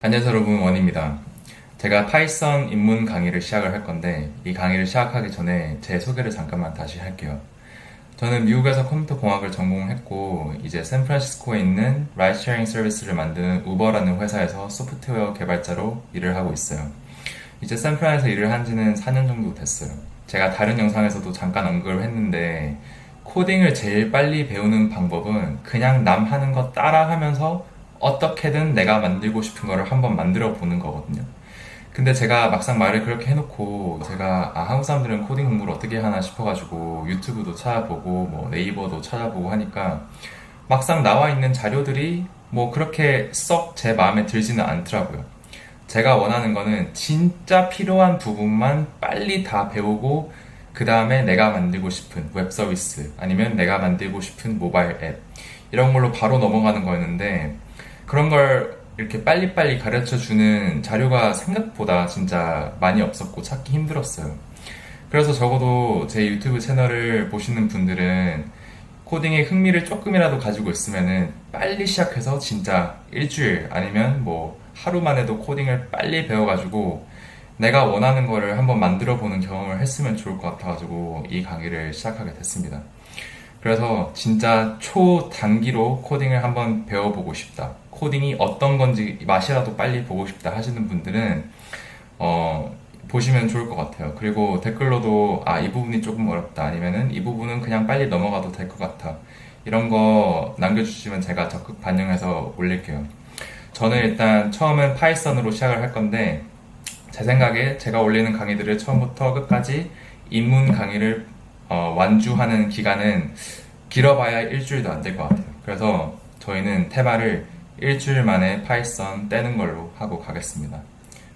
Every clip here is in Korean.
안녕하세요 여러분, 원입니다. 제가 파이썬 입문 강의를 시작을 할 건데 이 강의를 시작하기 전에 제 소개를 잠깐만 다시 할게요. 저는 미국에서 컴퓨터 공학을 전공했고 이제 샌프란시스코에 있는 라이드 쉐어링 서비스를 만드는 우버라는 회사에서 소프트웨어 개발자로 일을 하고 있어요. 이제 샌프란에서 일을 한 지는 4년 정도 됐어요. 제가 다른 영상에서도 잠깐 언급을 했는데 코딩을 제일 빨리 배우는 방법은 그냥 남 하는 거 따라 하면서 어떻게든 내가 만들고 싶은 거를 한번 만들어 보는 거거든요. 근데 제가 막상 말을 그렇게 해놓고 제가 한국 사람들은 코딩 공부를 어떻게 하나 싶어가지고 유튜브도 찾아보고 뭐 네이버도 찾아보고 하니까 막상 나와 있는 자료들이 뭐 그렇게 썩 제 마음에 들지는 않더라고요. 제가 원하는 거는 진짜 필요한 부분만 빨리 다 배우고 그 다음에 내가 만들고 싶은 웹 서비스 아니면 내가 만들고 싶은 모바일 앱 이런 걸로 바로 넘어가는 거였는데 그런 걸 이렇게 빨리빨리 가르쳐 주는 자료가 생각보다 진짜 많이 없었고 찾기 힘들었어요. 그래서 적어도 제 유튜브 채널을 보시는 분들은 코딩에 흥미를 조금이라도 가지고 있으면은 빨리 시작해서 진짜 일주일 아니면 뭐 하루 만에도 코딩을 빨리 배워가지고 내가 원하는 거를 한번 만들어 보는 경험을 했으면 좋을 것 같아가지고 이 강의를 시작하게 됐습니다. 그래서 진짜 초단기로 코딩을 한번 배워보고 싶다. 코딩이 어떤 건지 맛이라도 빨리 보고 싶다 하시는 분들은 보시면 좋을 것 같아요. 그리고 댓글로도 이 부분이 조금 어렵다 아니면은 이 부분은 그냥 빨리 넘어가도 될 것 같아. 이런 거 남겨주시면 제가 적극 반영해서 올릴게요. 저는 일단 처음엔 파이썬으로 시작을 할 건데 제 생각에 제가 올리는 강의들을 처음부터 끝까지 입문 강의를 완주하는 기간은 길어봐야 일주일도 안 될 것 같아요. 그래서 저희는 테마를 일주일 만에 파이썬 떼는 걸로 하고 가겠습니다.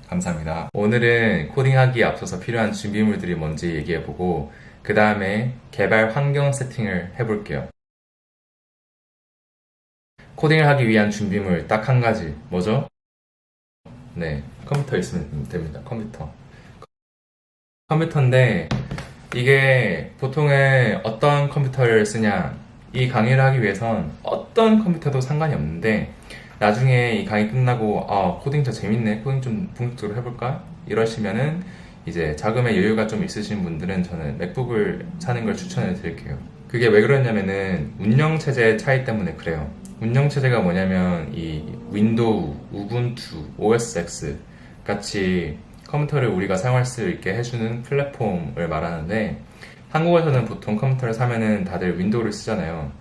감사합니다. 오늘은 코딩하기에 앞서서 필요한 준비물들이 뭔지 얘기해보고 그 다음에 개발 환경 세팅을 해볼게요. 코딩을 하기 위한 준비물 딱 한 가지 뭐죠? 네, 컴퓨터 있으면 됩니다. 컴퓨터인데 이게 보통은 어떤 컴퓨터를 쓰냐 이 강의를 하기 위해선 어떤 컴퓨터도 상관이 없는데 나중에 이 강의 끝나고 코딩 저 재밌네 코딩 좀 본격적으로 해볼까 이러시면은 이제 자금의 여유가 좀 있으신 분들은 저는 맥북을 사는 걸 추천해 드릴게요. 그게 왜 그러냐면은 운영체제의 차이 때문에 그래요. 운영체제가 뭐냐면 이 윈도우, 우분투, OSX 같이 컴퓨터를 우리가 사용할 수 있게 해주는 플랫폼을 말하는데 한국에서는 보통 컴퓨터를 사면은 다들 윈도우를 쓰잖아요.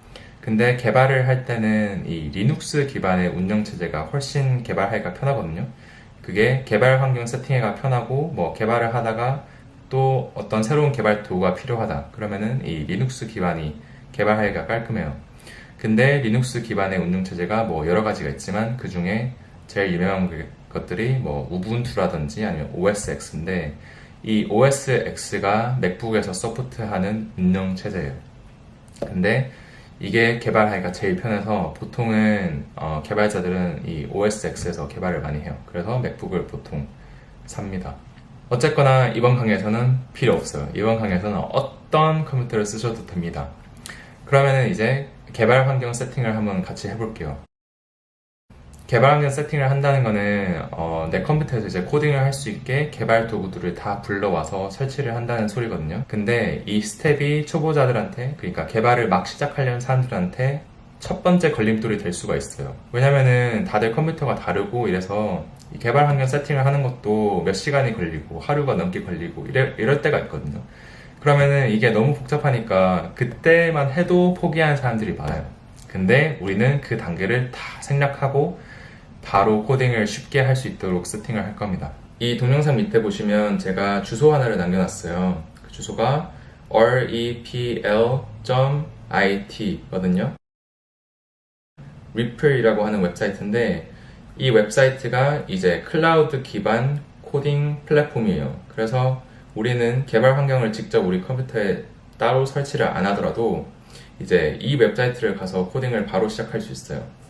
근데 개발을 할 때는 이 리눅스 기반의 운영체제가 훨씬 개발하기가 편하거든요. 그게 개발 환경 세팅하기가 편하고 뭐 개발을 하다가 또 어떤 새로운 개발 도구가 필요하다. 그러면은 이 리눅스 기반이 개발하기가 깔끔해요. 근데 리눅스 기반의 운영체제가 뭐 여러 가지가 있지만 그 중에 제일 유명한 것들이 뭐 우분투라든지 아니면 OSX인데 이 OSX가 맥북에서 서포트하는 운영체제예요. 근데 이게 개발하기가 제일 편해서 보통은 개발자들은 이 OSX에서 개발을 많이 해요. 그래서 맥북을 보통 삽니다. 어쨌거나 이번 강의에서는 필요 없어요. 이번 강의에서는 어떤 컴퓨터를 쓰셔도 됩니다. 그러면은 이제 개발 환경 세팅을 한번 같이 해볼게요. 개발 환경 세팅을 한다는 거는 내 컴퓨터에서 이제 코딩을 할 수 있게 개발 도구들을 다 불러와서 설치를 한다는 소리거든요. 근데 이 스텝이 초보자들한테 그러니까 개발을 막 시작하려는 사람들한테 첫 번째 걸림돌이 될 수가 있어요. 왜냐면은 다들 컴퓨터가 다르고 이래서 이 개발 환경 세팅을 하는 것도 몇 시간이 걸리고 하루가 넘게 걸리고 이럴 때가 있거든요. 그러면은 이게 너무 복잡하니까 그때만 해도 포기하는 사람들이 많아요. 근데 우리는 그 단계를 다 생략하고 바로 코딩을 쉽게 할 수 있도록 세팅을 할 겁니다. 이 동영상 밑에 보시면 제가 주소 하나를 남겨놨어요. 그 주소가 repl.it 거든요. 리플이라고 하는 웹사이트인데 이 웹사이트가 이제 클라우드 기반 코딩 플랫폼이에요. 그래서 우리는 개발 환경을 직접 우리 컴퓨터에 따로 설치를 안 하더라도 이제 이 웹사이트를 가서 코딩을 바로 시작할 수 있어요.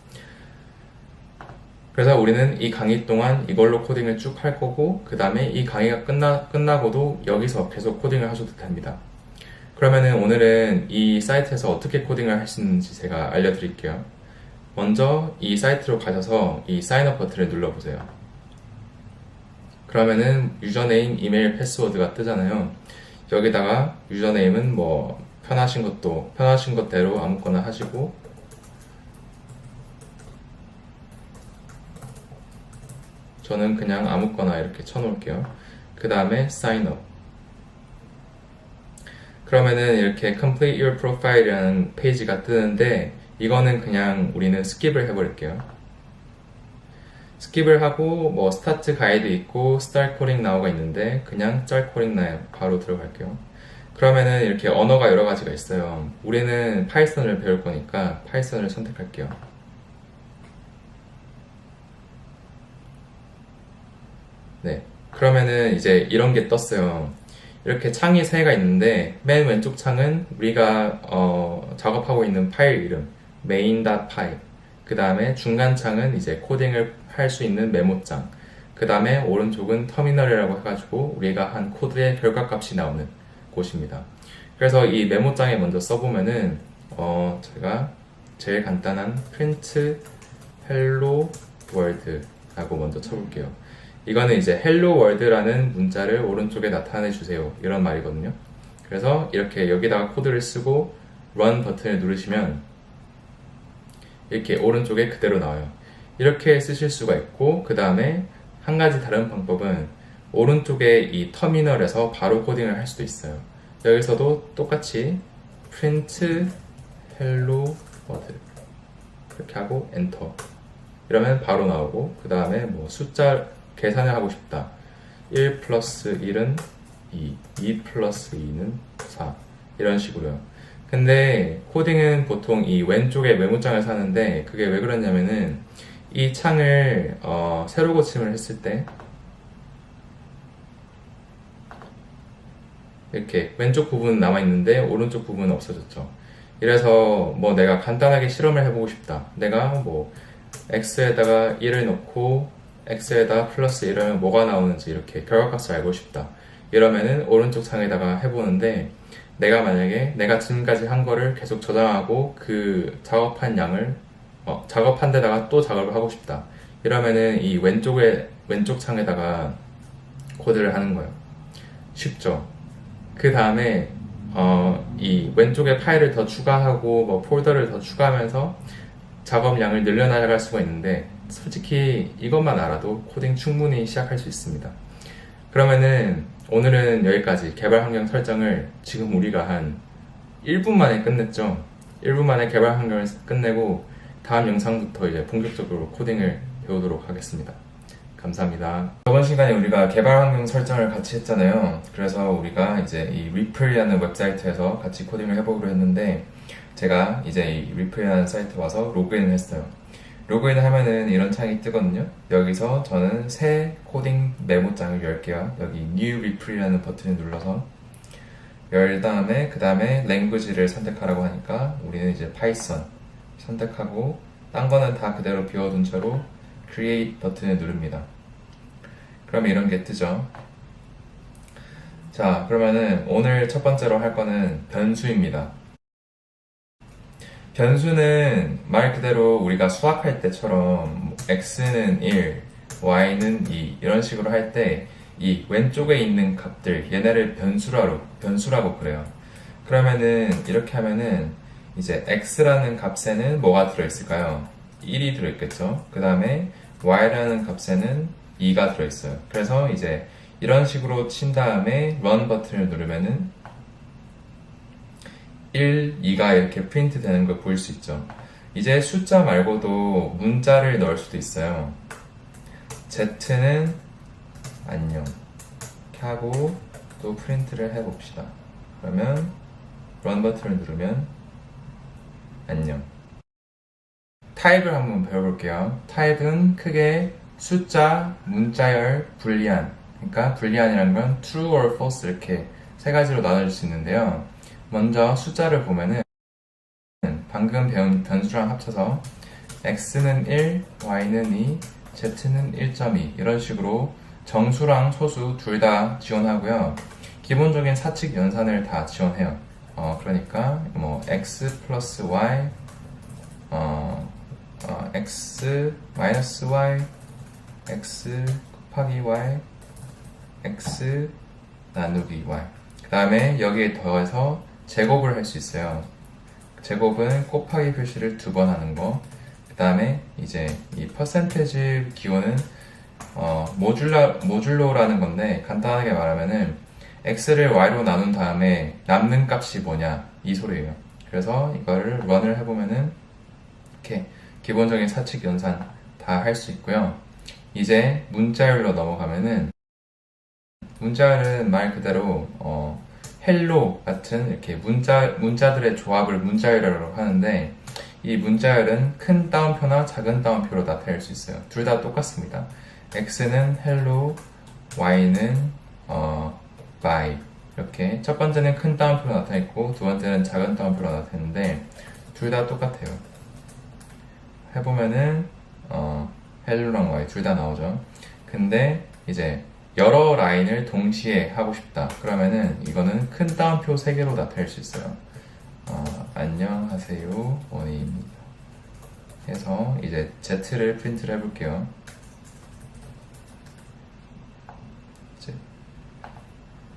그래서 우리는 이 강의 동안 이걸로 코딩을 쭉 할 거고 그 다음에 이 강의가 끝나고도 여기서 계속 코딩을 하셔도 됩니다. 그러면은 오늘은 이 사이트에서 어떻게 코딩을 할 수 있는지 제가 알려드릴게요. 먼저 이 사이트로 가셔서 이 사인업 버튼을 눌러보세요. 그러면은 유저네임, 이메일, 패스워드가 뜨잖아요. 여기다가 유저네임은 뭐 편하신 것대로 아무거나 하시고, 저는 그냥 아무거나 이렇게 쳐놓을게요. 그 다음에 sign up. 그러면은 이렇게 complete your profile이라는 페이지가 뜨는데, 이거는 그냥 우리는 스킵을 해버릴게요. 스킵을 하고 뭐 스타트 가이드 있고 start coding now가 있는데 그냥 start coding now 바로 들어갈게요. 그러면은 이렇게 언어가 여러 가지가 있어요. 우리는 파이썬을 배울 거니까 파이썬을 선택할게요. 네. 그러면은 이제 이런 게 떴어요. 이렇게 창이 세 개가 있는데 맨 왼쪽 창은 우리가 작업하고 있는 파일 이름 main.py. 그 다음에 중간 창은 이제 코딩을 할 수 있는 메모장. 그 다음에 오른쪽은 터미널이라고 해가지고 우리가 한 코드의 결과값이 나오는 곳입니다. 그래서 이 메모장에 먼저 써보면은 제가 제일 간단한 print hello world라고 먼저 쳐볼게요. 이거는 이제 hello world라는 문자를 오른쪽에 나타내 주세요 이런 말이거든요. 그래서 이렇게 여기다가 코드를 쓰고 run 버튼을 누르시면 이렇게 오른쪽에 그대로 나와요. 이렇게 쓰실 수가 있고, 그 다음에 한 가지 다른 방법은 오른쪽에 이 터미널에서 바로 코딩을 할 수도 있어요. 여기서도 똑같이 print hello world 이렇게 하고 엔터 이러면 바로 나오고, 그 다음에 뭐 숫자 계산을 하고 싶다. 1 플러스 1은 2, 2 플러스 2는 4 이런 식으로요. 근데 코딩은 보통 이 왼쪽에 메모장을 사는데 그게 왜 그러냐면은 이 창을 세로 고침을 했을 때 이렇게 왼쪽 부분은 남아있는데 오른쪽 부분은 없어졌죠. 이래서 뭐 내가 간단하게 실험을 해보고 싶다. 내가 뭐 x에다가 1을 넣고 x에다가 플러스 1하면 뭐가 나오는지 이렇게 결과값을 알고 싶다. 이러면은 오른쪽 창에다가 해보는데 내가 만약에 내가 지금까지 한 거를 계속 저장하고 그 작업한 양을 작업한 데다가 또 작업을 하고 싶다. 이러면은 이 왼쪽 창에다가 코드를 하는 거예요. 쉽죠? 그 다음에 이 왼쪽에 파일을 더 추가하고 뭐 폴더를 더 추가하면서 작업량을 늘려나갈 수가 있는데 솔직히 이것만 알아도 코딩 충분히 시작할 수 있습니다. 그러면은 오늘은 여기까지 개발 환경 설정을 지금 우리가 한 1분 만에 끝냈죠. 1분 만에 개발 환경을 끝내고 다음 영상부터 이제 본격적으로 코딩을 배우도록 하겠습니다. 감사합니다. 저번 시간에 우리가 개발 환경 설정을 같이 했잖아요. 그래서 우리가 이제 이 리플이라는 웹사이트에서 같이 코딩을 해보기로 했는데 제가 이제 이 리플이라는 사이트 와서 로그인을 했어요. 로그인 하면은 이런 창이 뜨거든요. 여기서 저는 새 코딩 메모장을 열게요. 여기 New REPL이라는 버튼을 눌러서 열 다음에 그 다음에 랭귀지를 선택하라고 하니까 우리는 이제 파이썬 선택하고 딴 거는 다 그대로 비워둔 채로 Create 버튼을 누릅니다. 그러면 이런 게 뜨죠. 자, 그러면은 오늘 첫 번째로 할 거는 변수입니다. 변수는 말 그대로 우리가 수학할 때처럼 x는 1, y는 2 이런 식으로 할 때 이 왼쪽에 있는 값들 얘네를 변수라고 그래요. 그러면은 이렇게 하면은 이제 x라는 값에는 뭐가 들어있을까요? 1이 들어있겠죠. 그 다음에 y라는 값에는 2가 들어있어요. 그래서 이제 이런 식으로 친 다음에 run 버튼을 누르면은 1, 2가 이렇게 프린트 되는 걸 보일 수 있죠. 이제 숫자 말고도 문자를 넣을 수도 있어요. Z는 안녕 이렇게 하고 또 프린트를 해봅시다. 그러면 run 버튼을 누르면 안녕. 타입을 한번 배워볼게요. 타입은 크게 숫자, 문자열, 불리한. 그러니까 불리한이라는 건 true or false 이렇게 세 가지로 나눠질 수 있는데요. 먼저 숫자를 보면은 방금 배운 변수랑 합쳐서 x는 1, y는 2, z는 1.2 이런 식으로 정수랑 소수 둘 다 지원하고요. 기본적인 사칙 연산을 다 지원해요. 그러니까 뭐 x 플러스 y, x 마이너스 y, x 곱하기 y, x 나누기 y. 그 다음에 여기에 더해서 제곱을 할 수 있어요. 제곱은 곱하기 표시를 2번 하는 거. 그 다음에 이제 이 퍼센테지 기호는 모듈로라는 건데, 간단하게 말하면은 x를 y로 나눈 다음에 남는 값이 뭐냐 이 소리예요. 그래서 이거를 런을 해보면은 이렇게 기본적인 사칙 연산 다 할 수 있고요. 이제 문자열로 넘어가면은, 문자열은 말 그대로 헬로 같은 이렇게 문자들의 조합을 문자열이라고 하는데, 이 문자열은 큰 따옴표나 작은 따옴표로 나타낼 수 있어요. 둘 다 똑같습니다. x는 헬로, y는 by. 이렇게 첫 번째는 큰 따옴표로 나타냈고 두 번째는 작은 따옴표로 나타냈는데 둘 다 똑같아요. 해보면은 헬로랑 y 둘 다 나오죠. 근데 이제 여러 라인을 동시에 하고 싶다 그러면은 이거는 큰 따옴표 3개로 나타낼 수 있어요. 안녕하세요 원희입니다 해서 이제 Z를 프린트를 해볼게요.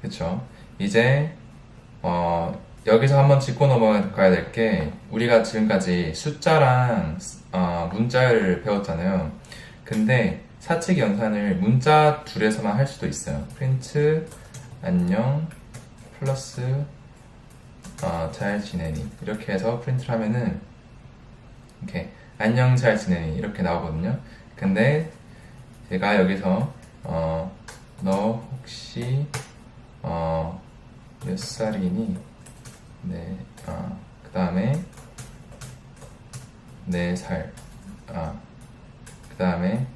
그쵸? 이제 여기서 한번 짚고 넘어가야 될 게, 우리가 지금까지 숫자랑 문자를 배웠잖아요. 근데 사칙 연산을 문자 둘에서만 할 수도 있어요. 프린트 안녕 플러스 잘 지내니 이렇게 해서 프린트를 하면은 이렇게 안녕 잘 지내니 이렇게 나오거든요. 근데 제가 여기서 너 혹시 몇 살이니? 네, 그 다음에 4살. 그 다음에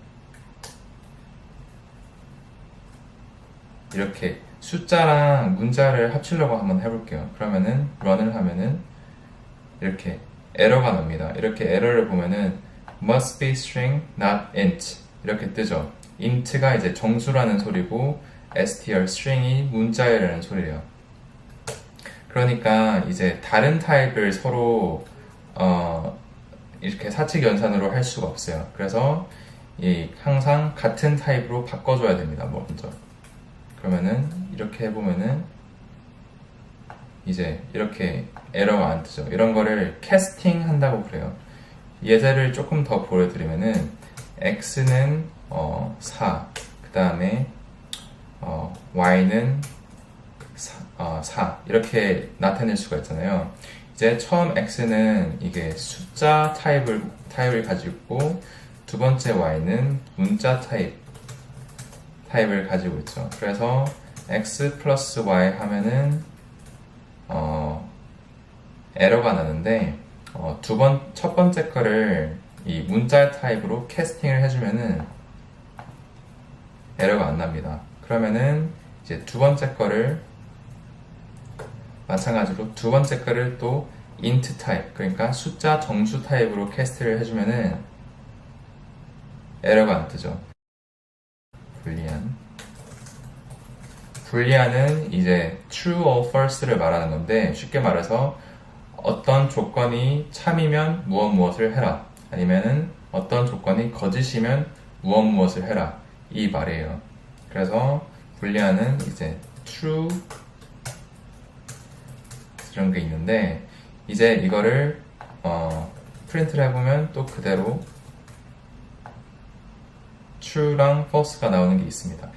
이렇게 숫자랑 문자를 합치려고 한번 해볼게요. 그러면은 런을 하면은 이렇게 에러가 납니다. 이렇게 에러를 보면은 must be string not int 이렇게 뜨죠. int가 이제 정수라는 소리고 str string이 문자열이라는 소리예요. 그러니까 이제 다른 타입을 서로 이렇게 사칙 연산으로 할 수가 없어요. 그래서 항상 같은 타입으로 바꿔줘야 됩니다. 먼저. 그러면은 이렇게 해보면은 이제 이렇게 에러가 안 뜨죠. 이런 거를 캐스팅 한다고 그래요. 예제를 조금 더 보여드리면은 x는 4, 그 다음에 y는 4 이렇게 나타낼 수가 있잖아요. 이제 처음 x는 이게 숫자 타입을 가지고 있고, 두 번째 y는 문자 타입을 가지고 있죠. 그래서 x 플러스 y 하면은 에러가 나는데, 첫 번째 거를 이 문자 타입으로 캐스팅을 해주면은 에러가 안 납니다. 그러면은 이제 두 번째 거를 마찬가지로 두 번째 거를 또 int 타입, 그러니까 숫자 정수 타입으로 캐스트를 해주면은 에러가 안 뜨죠. 불리안은 이제 true or false를 말하는 건데, 쉽게 말해서 어떤 조건이 참이면 무엇을 해라, 아니면은 어떤 조건이 거짓이면 무엇을 해라, 이 말이에요. 그래서 불리안은 이제 true 이런 게 있는데, 이제 이거를 프린트를 해보면 또 그대로 true랑 false가 나오는 게 있습니다.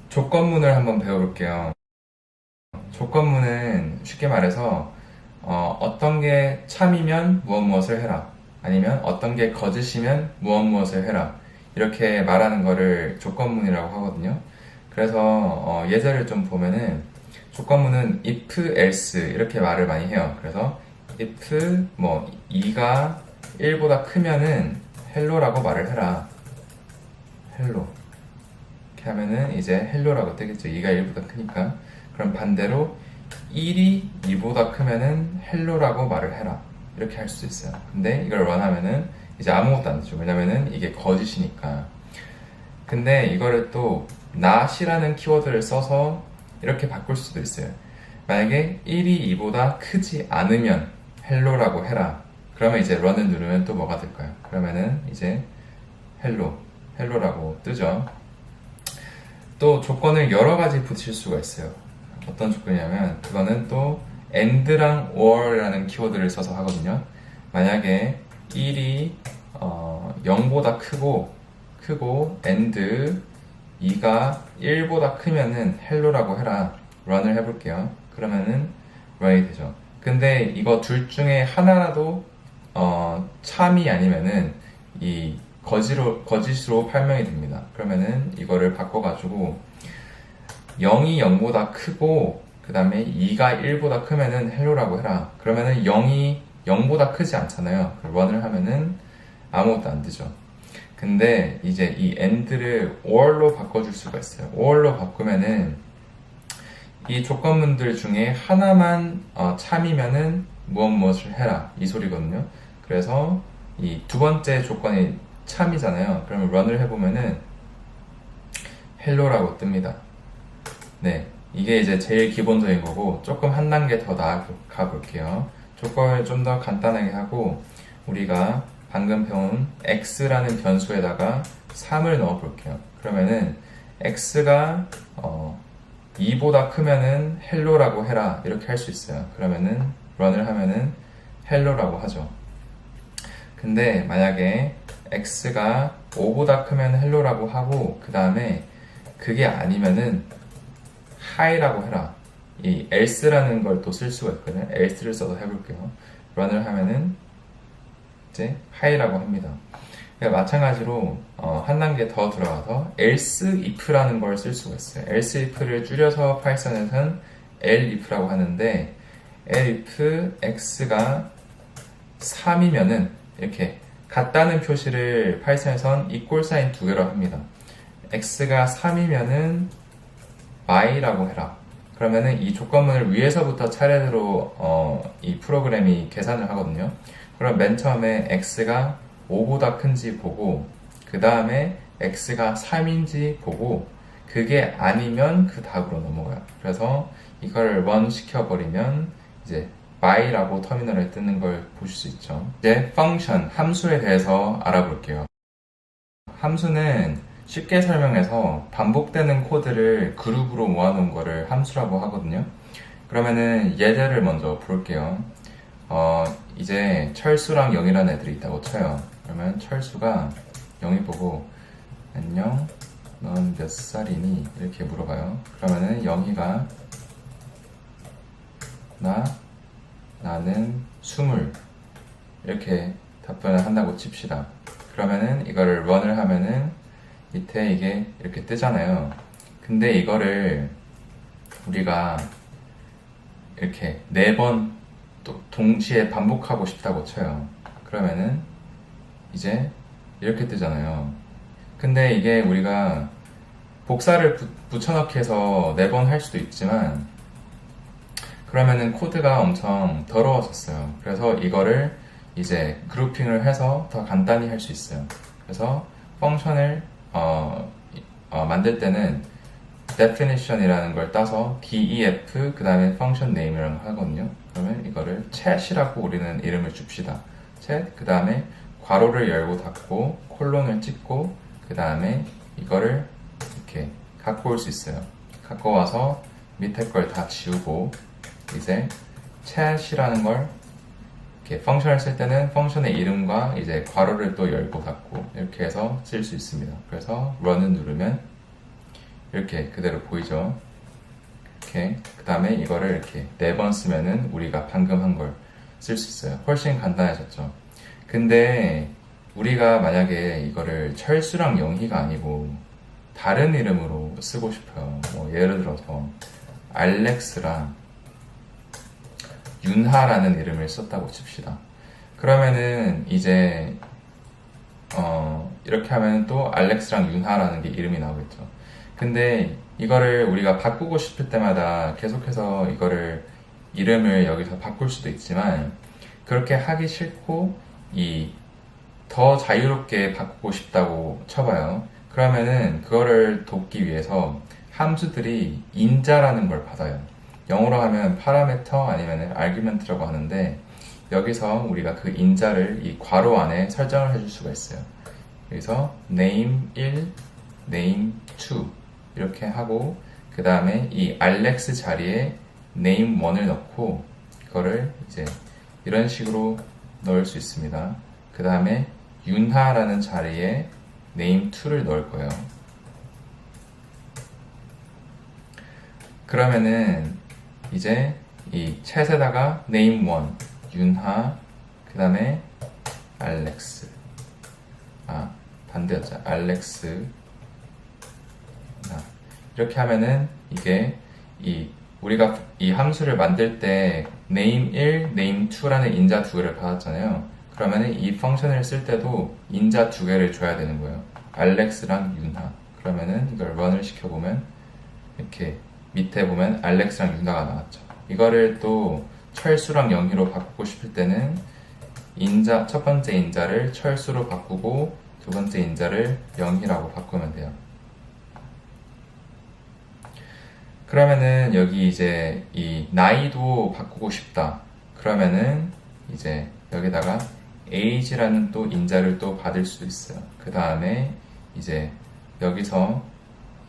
조건문을 한번 배워볼게요. 조건문은 쉽게 말해서 어떤 게 참이면 무엇을 해라, 아니면 어떤 게 거짓이면 무엇을 해라, 이렇게 말하는 거를 조건문이라고 하거든요. 그래서 예제를 좀 보면은, 조건문은 if, else 이렇게 말을 많이 해요. 그래서 if 2가 1보다 크면은 hello라고 말을 해라. hello 이렇게 하면은 이제 hello라고 뜨겠죠. 2가 1보다 크니까. 그럼 반대로 1이 2보다 크면은 hello라고 말을 해라, 이렇게 할 수 있어요. 근데 이걸 런하면은 이제 아무것도 안 되죠. 왜냐면은 이게 거짓이니까. 근데 이거를 또 not이라는 키워드를 써서 이렇게 바꿀 수도 있어요. 만약에 1이 2보다 크지 않으면 hello라고 해라. 그러면 이제 런을 누르면 또 뭐가 될까요? 그러면은 이제 hello라고 뜨죠. 또 조건을 여러 가지 붙일 수가 있어요. 어떤 조건이냐면 그거는 또 and랑 or라는 키워드를 써서 하거든요. 만약에 1이 0보다 크고 and 2가 1보다 크면은 hello라고 해라. run을 해볼게요. 그러면은 run이 되죠. 근데 이거 둘 중에 하나라도 참이 아니면은 이 거짓으로 판명이 됩니다. 그러면은 이거를 바꿔가지고 0이 0보다 크고 그 다음에 2가 1보다 크면은 hello라고 해라. 그러면은 0이 0보다 크지 않잖아요. run을 하면은 아무것도 안 되죠. 근데 이제 이 and를 or로 바꿔줄 수가 있어요. or로 바꾸면은 이 조건문들 중에 하나만 참이면은 무엇을 해라 이 소리거든요. 그래서 이 두 번째 조건이 참이잖아요. 그러면 run을 해보면은 hello라고 뜹니다. 네, 이게 이제 제일 기본적인 거고 조금 한 단계 더 나아가 볼게요. 조건을 좀 더 간단하게 하고 우리가 방금 배운 x라는 변수에다가 3을 넣어 볼게요. 그러면은 x가 2보다 크면은 hello라고 해라 이렇게 할 수 있어요. 그러면은 run을 하면은 hello라고 하죠. 근데 만약에 x가 5보다 크면 hello라고 하고 그 다음에 그게 아니면은 high라고 해라. 이 else라는 걸 또 쓸 수가 있거든요. else를 써서 해볼게요. run을 하면은 이제 high라고 합니다. 그러니까 마찬가지로 한 단계 더 들어가서 else if라는 걸 쓸 수가 있어요. else if를 줄여서 파이썬에서는 elif라고 하는데 elif x가 3이면은 이렇게 같다는 표시를 파이썬에선 equal sign 두 개로 합니다. x가 3이면은 y라고 해라. 그러면은 이 조건문을 위에서부터 차례대로 이 프로그램이 계산을 하거든요. 그럼 맨 처음에 x가 5보다 큰지 보고 그 다음에 x가 3인지 보고 그게 아니면 그 다음으로 넘어가요. 그래서 이걸 run 시켜버리면 이제 y라고 터미널에 뜨는 걸 보실 수 있죠. 이제 function, 함수에 대해서 알아볼게요. 함수는 쉽게 설명해서 반복되는 코드를 그룹으로 모아놓은 거를 함수라고 하거든요. 그러면은 예제를 먼저 볼게요. 이제 철수랑 영이라는 애들이 있다고 쳐요. 그러면 철수가 영이 보고 안녕, 넌 몇 살이니? 이렇게 물어봐요. 그러면은 영희가 나는 20 이렇게 답변을 한다고 칩시다. 그러면은 이거를 run을 하면은 밑에 이게 이렇게 뜨잖아요. 근데 이거를 우리가 이렇게 4번 또 동시에 반복하고 싶다고 쳐요. 그러면은 이제 이렇게 뜨잖아요. 근데 이게 우리가 복사를 붙여넣기 해서 4번 할 수도 있지만 그러면은 코드가 엄청 더러워졌어요. 그래서 이거를 이제 그룹핑을 해서 더 간단히 할 수 있어요. 그래서 펑션을 만들 때는 definition이라는 걸 따서 def 그 다음에 function name이라고 하거든요. 그러면 이거를 chat이라고 우리는 이름을 줍시다. chat 그 다음에 괄호를 열고 닫고 콜론을 찍고 그 다음에 이거를 이렇게 갖고 올 수 있어요. 갖고 와서 밑에 걸 다 지우고 이제 chat이라는 걸 이렇게 펑션을 쓸 때는 펑션의 이름과 이제 괄호를 또 열고 닫고 이렇게 해서 쓸 수 있습니다. 그래서 run을 누르면 이렇게 그대로 보이죠. 이렇게 그 다음에 이거를 이렇게 4번 쓰면은 우리가 방금 한 걸 쓸 수 있어요. 훨씬 간단해졌죠. 근데 우리가 만약에 이거를 철수랑 영희가 아니고 다른 이름으로 쓰고 싶어요. 뭐 예를 들어서 알렉스랑 윤하라는 이름을 썼다고 칩시다. 그러면은 이제 이렇게 하면 또 알렉스랑 윤하라는 게 이름이 나오겠죠. 근데 이거를 우리가 바꾸고 싶을 때마다 계속해서 이거를 이름을 여기서 바꿀 수도 있지만 그렇게 하기 싫고 더 자유롭게 바꾸고 싶다고 쳐봐요. 그러면은 그거를 돕기 위해서 함수들이 인자라는 걸 받아요. 영어로 하면 파라미터 아니면 아규멘트라고 하는데 여기서 우리가 그 인자를 이 괄호 안에 설정을 해줄 수가 있어요. 그래서 name 1, name 2 이렇게 하고 그 다음에 이 알렉스 자리에 name1을 넣고 그거를 이제 이런 식으로 넣을 수 있습니다. 그 다음에 윤하라는 자리에 name2를 넣을 거예요. 그러면은 이제 이 챗에다가 name1 윤하 그 다음에 알렉스 반대였죠. 알렉스 이렇게 하면은 이게 우리가 이 함수를 만들 때 name1, name2라는 인자 두 개를 받았잖아요. 그러면은 이 펑션을 쓸 때도 인자 두 개를 줘야 되는 거예요. 알렉스랑 윤하. 그러면은 이걸 런을 시켜보면 이렇게 밑에 보면 알렉스랑 윤하가 나왔죠. 이거를 또 철수랑 영희로 바꾸고 싶을 때는 첫 번째 인자를 철수로 바꾸고 두 번째 인자를 영희라고 바꾸면 돼요. 그러면은 여기 이제 이 나이도 바꾸고 싶다. 그러면은 이제 여기다가 age라는 또 인자를 또 받을 수도 있어요. 그 다음에 이제 여기서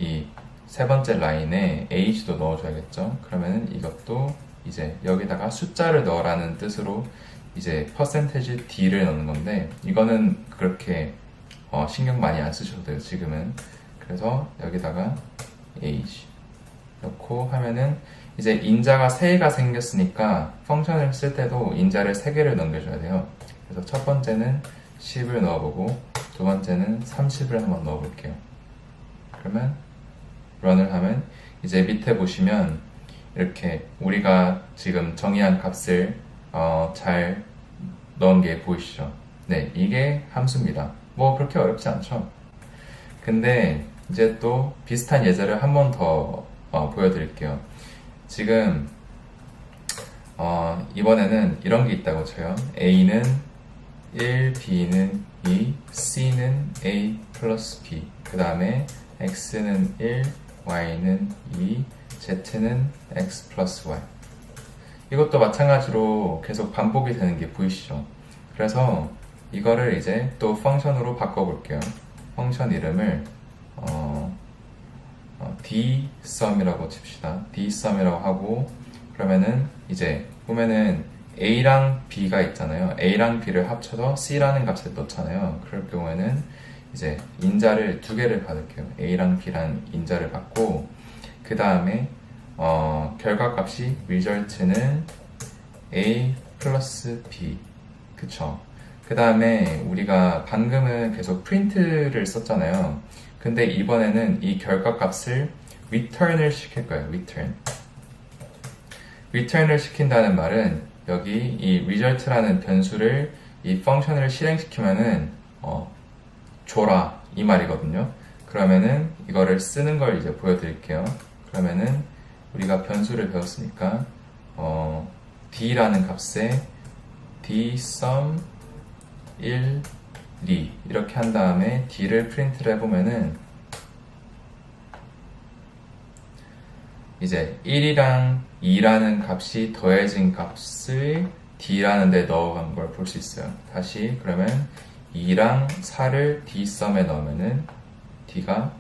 이 세 번째 라인에 age도 넣어줘야겠죠. 그러면은 이것도 이제 여기다가 숫자를 넣으라는 뜻으로 이제 percentage d를 넣는 건데 이거는 그렇게 신경 많이 안 쓰셔도 돼요. 지금은. 그래서 여기다가 age 넣고 하면은 이제 인자가 3개가 생겼으니까 펑션을 쓸 때도 인자를 3개를 넘겨줘야 돼요. 그래서 첫 번째는 10을 넣어보고 두 번째는 30을 한번 넣어볼게요. 그러면 런을 하면 이제 밑에 보시면 이렇게 우리가 지금 정의한 값을 잘 넣은 게 보이시죠? 네, 이게 함수입니다. 뭐 그렇게 어렵지 않죠? 근데 이제 또 비슷한 예제를 한 번 더 보여드릴게요. 지금 이번에는 이런 게 있다고 쳐요. A는 1, B는 2, C는 A 플러스 B 그 다음에 X는 1, Y는 2, Z는 X 플러스 Y 이것도 마찬가지로 계속 반복이 되는 게 보이시죠? 그래서 이거를 이제 또 펑션으로 바꿔볼게요. 펑션 이름을 dsum이라고 칩시다. dsum이라고 하고 그러면은 이제 보면은 a랑 b가 있잖아요. a랑 b를 합쳐서 c라는 값을 넣잖아요. 그럴 경우에는 이제 인자를 두 개를 받을게요. a랑 b라는 인자를 받고 그 다음에 결과값이 result는 a 플러스 b 그쵸? 그 다음에 우리가 방금은 계속 프린트를 썼잖아요. 근데 이번에는 이 결과값을 return을 시킬 거예요. return을 시킨다는 말은 여기 이 result라는 변수를 이 펑션을 실행시키면은 줘라 이 말이거든요. 그러면은 이거를 쓰는 걸 이제 보여드릴게요. 그러면은 우리가 변수를 배웠으니까 d라는 값에 dsum 1, 2 이렇게 한 다음에 d를 프린트를 해보면은 이제 1이랑 2라는 값이 더해진 값을 d라는 데 넣어간 걸 볼 수 있어요. 다시 그러면 2랑 4를 dsum에 넣으면은 d가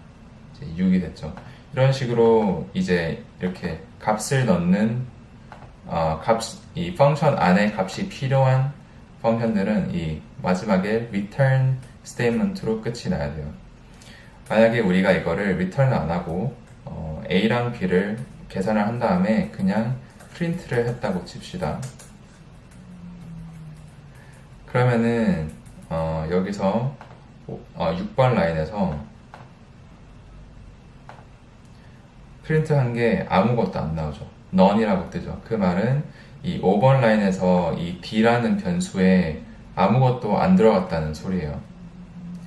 이제 6이 됐죠. 이런 식으로 이제 이렇게 값을 넣는 이 펑션 안에 값이 필요한 펑션들은 이 마지막에 return statement로 끝이 나야 돼요. 만약에 우리가 이거를 return 안 하고 a랑 b를 계산을 한 다음에 그냥 프린트를 했다고 칩시다. 그러면은 여기서 6번 라인에서 프린트한 게 아무것도 안 나오죠. none이라고 뜨죠. 그 말은 이 5번 라인에서 이 d라는 변수에 아무것도 안 들어갔다는 소리예요.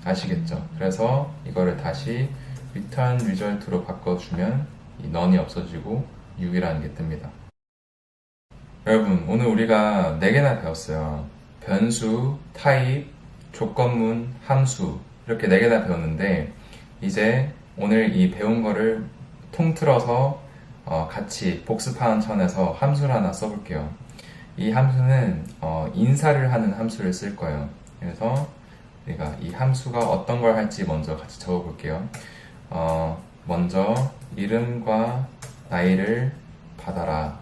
아시겠죠? 그래서 이거를 다시 return result로 바꿔주면 이 none이 없어지고 6이라는 게 뜹니다. 여러분, 오늘 우리가 4개나 배웠어요. 변수, 타입, 조건문, 함수 이렇게 4개나 배웠는데 이제 오늘 이 배운 거를 통틀어서 같이 복습하는 차원에서 함수를 하나 써볼게요. 이 함수는 인사를 하는 함수를 쓸 거예요. 그래서 우리가 이 함수가 어떤 걸 할지 먼저 같이 적어볼게요. 먼저 이름과 나이를 받아라.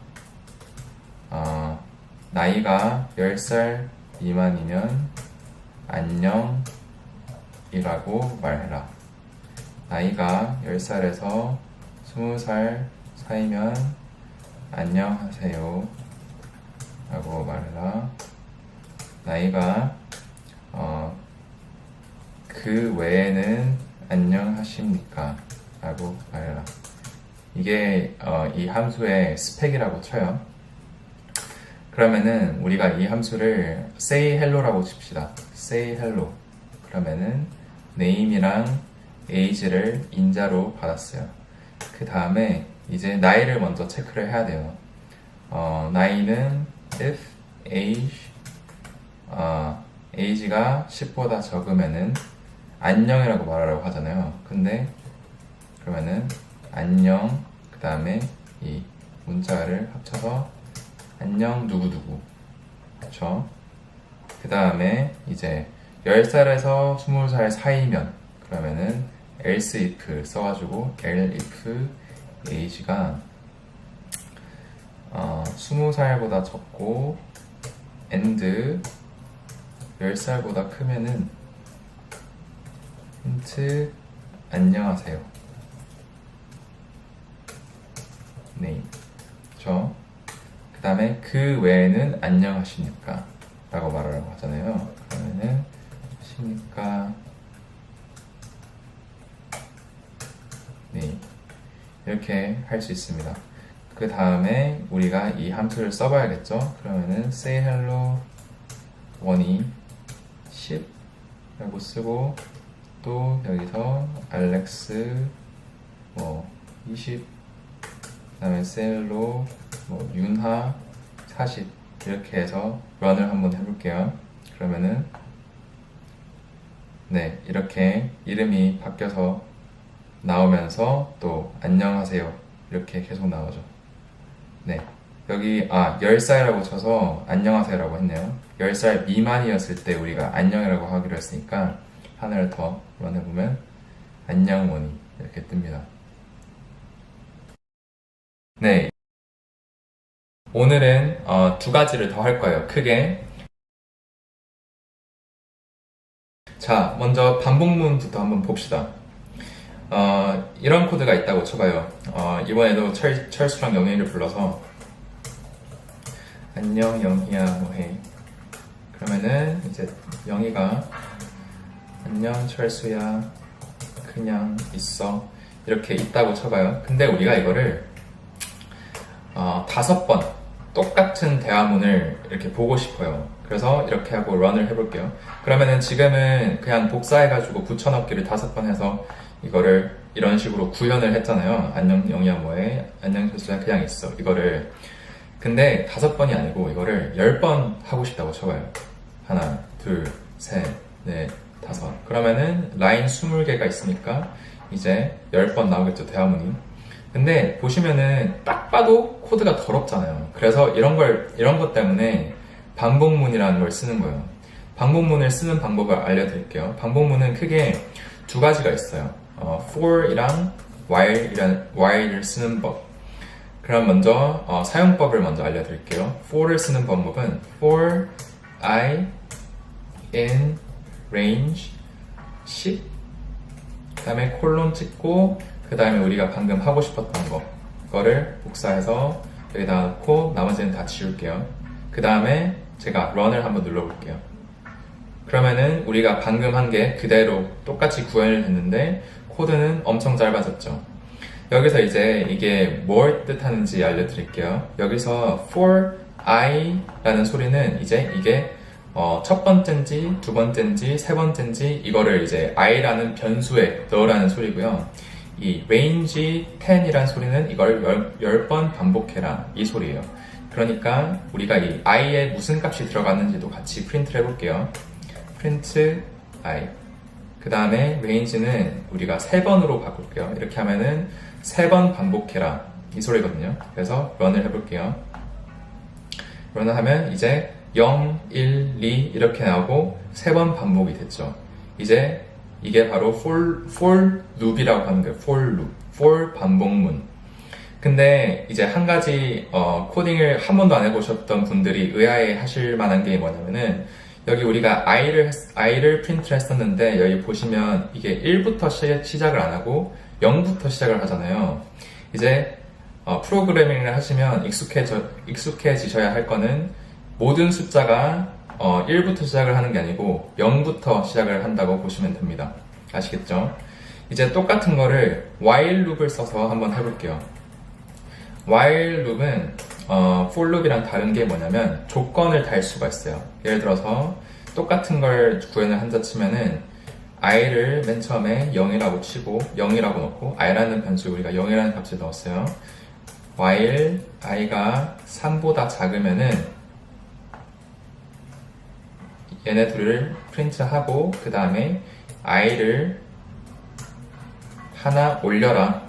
나이가 10살 미만이면 안녕이라고 말해라. 나이가 10살에서 20살 사이면 안녕하세요 라고 말해라. 나이가 그 외에는 안녕하십니까 라고 말해라. 이게 이 함수의 스펙이라고 쳐요. 그러면은 우리가 이 함수를 say hello라고 칩시다. say hello. 그러면은 name이랑 age를 인자로 받았어요. 그 다음에 이제 나이를 먼저 체크를 해야 돼요. 나이는 if age가 10보다 적으면은 안녕이라고 말하라고 하잖아요. 근데 그러면은 안녕 그 다음에 이 문자를 합쳐서 안녕 누구누구. 그쵸? 그 다음에 이제 10살에서 20살 사이면 그러면은 else if 써가지고 if age가 20살보다 적고 and 10살보다 크면은 힌트 안녕하세요. 네, 그쵸? 그 다음에 그 외에는 안녕하십니까 라고 말하라고 하잖아요. 그러면은 십니까. 네, 이렇게 할 수 있습니다. 그 다음에 우리가 이 함수를 써봐야겠죠. 그러면은 say hello 1이 10 라고 쓰고 또 여기서 알렉스 20 그 다음에 say hello 윤하 40 이렇게 해서 런을 한번 해볼게요. 그러면은 네, 이렇게 이름이 바뀌어서 나오면서 또 안녕하세요 이렇게 계속 나오죠. 네, 여기 10살이라고 쳐서 안녕하세요라고 했네요. 10살 미만이었을 때 우리가 안녕이라고 하기로 했으니까 하나를 더 런해보면 안녕원이 이렇게 뜹니다. 네, 오늘은 두 가지를 더 할 거예요. 크게. 자, 먼저 반복문부터 한번 봅시다. 이런 코드가 있다고 쳐봐요. 이번에도 철수랑 영희를 불러서 안녕 영희야 뭐해. 그러면은 이제 영희가 안녕 철수야 그냥 있어 이렇게 있다고 쳐봐요. 근데 우리가 이거를 5번 똑같은 대화문을 이렇게 보고 싶어요. 그래서 이렇게 하고 런을 해볼게요. 그러면은 지금은 그냥 복사해가지고 붙여넣기를 5번 해서 이거를 이런 식으로 구현을 했잖아요. 안녕 영희야 뭐해, 안녕 철수야 그냥 있어. 이거를 근데 5번이 아니고 이거를 10번 하고 싶다고 쳐봐요. 하나, 둘, 셋, 넷, 5. 그러면은 라인 20개가 있으니까 이제 10번 나오겠죠, 대화문이. 근데 보시면은 딱 봐도 코드가 더럽잖아요. 그래서 이런 것 때문에 반복문이라는 걸 쓰는 거예요. 반복문을 쓰는 방법을 알려드릴게요. 반복문은 크게 두 가지가 있어요. for이랑 while을 쓰는 법. 그럼 먼저 사용법을 먼저 알려드릴게요. for를 쓰는 방법은 for I in range 10 그 다음에 콜론 찍고 그 다음에 우리가 방금 하고 싶었던 거를 복사해서 여기다 놓고 나머지는 다 지울게요. 그 다음에 제가 런을 한번 눌러볼게요. 그러면은 우리가 방금 한 게 그대로 똑같이 구현을 했는데 코드는 엄청 짧아졌죠. 여기서 이제 이게 뭘 뜻하는지 알려드릴게요. 여기서 for I 라는 소리는 이제 이게 첫 번째인지 두 번째인지 세 번째인지 이거를 이제 i라는 변수에 넣으라는 소리고요. 이 range 10이라는 소리는 이걸 10번 반복해라 이 소리예요. 그러니까 우리가 이 i에 무슨 값이 들어갔는지도 같이 프린트를 해볼게요. print i 그 다음에 range는 우리가 3번으로 바꿀게요. 이렇게 하면은 3번 반복해라 이 소리거든요. 그래서 런을 해볼게요. 런을 하면 이제 0, 1, 2 이렇게 나오고 3번 반복이 됐죠. 이제 이게 바로 for loop이라고 하는 거예요. for loop. for 반복문. 근데 이제 한 가지 코딩을 한 번도 안 해보셨던 분들이 의아해 하실 만한 게 뭐냐면은 여기 우리가 i를 프린트를 했었는데 여기 보시면 이게 1부터 시작을 안 하고 0부터 시작을 하잖아요. 이제 프로그래밍을 하시면 익숙해지셔야 할 거는 모든 숫자가 1부터 시작을 하는 게 아니고 0부터 시작을 한다고 보시면 됩니다. 아시겠죠? 이제 똑같은 거를 while loop을 써서 한번 해볼게요. while loop은 for loop이랑 다른 게 뭐냐면 조건을 달 수가 있어요. 예를 들어서 똑같은 걸 구현을 한다 치면은 i를 맨 처음에 0이라고 치고 0이라고 넣고 i라는 변수에 우리가 0이라는 값을 넣었어요. while i가 3보다 작으면은 얘네 둘을 프린트하고 그 다음에 i를 하나 올려라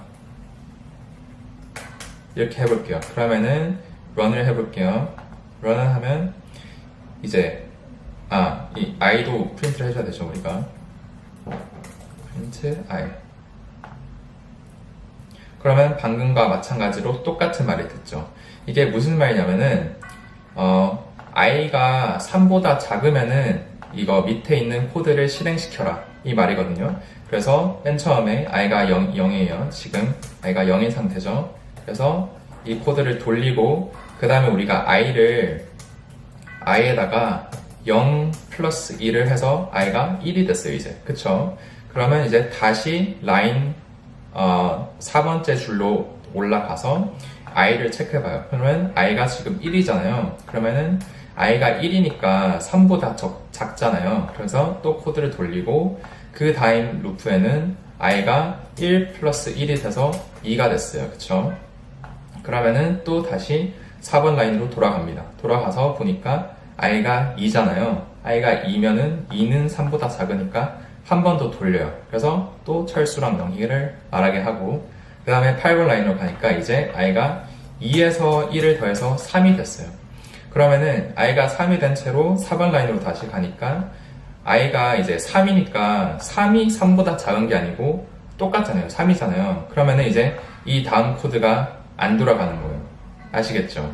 이렇게 해볼게요. 그러면은 run을 해볼게요. run을 하면 이제 이 i도 프린트를 해줘야 되죠. 우리가 print i. 그러면 방금과 마찬가지로 똑같은 말이 됐죠. 이게 무슨 말이냐면은 i가 3보다 작으면은 이거 밑에 있는 코드를 실행시켜라 이 말이거든요. 그래서 맨 처음에 i가 0이에요. 지금 i가 0인 상태죠. 그래서 이 코드를 돌리고 그 다음에 우리가 i에다가 0 플러스 1을 해서 i가 1이 됐어요. 이제 그쵸? 그러면 이제 다시 라인 4번째 줄로 올라가서 i를 체크해봐요. 그러면 i가 지금 1이잖아요. 그러면은 i가 1이니까 3보다 작잖아요. 그래서 또 코드를 돌리고 그 다음 루프에는 i가 1 플러스 1이 돼서 2가 됐어요. 그쵸? 그러면은 또 다시 4번 라인으로 돌아갑니다. 돌아가서 보니까 i가 2잖아요. i가 2면은 2는 3보다 작으니까 한 번 더 돌려요. 그래서 또 철수랑 명희를 말하게 하고 그 다음에 8번 라인으로 가니까 이제 i가 2에서 1을 더해서 3이 됐어요. 그러면은 i가 3이 된 채로 4번 라인으로 다시 가니까 i가 이제 3이니까 3이 3보다 작은 게 아니고 똑같잖아요. 3이잖아요. 그러면은 이제 이 다음 코드가 안 돌아가는 거예요. 아시겠죠?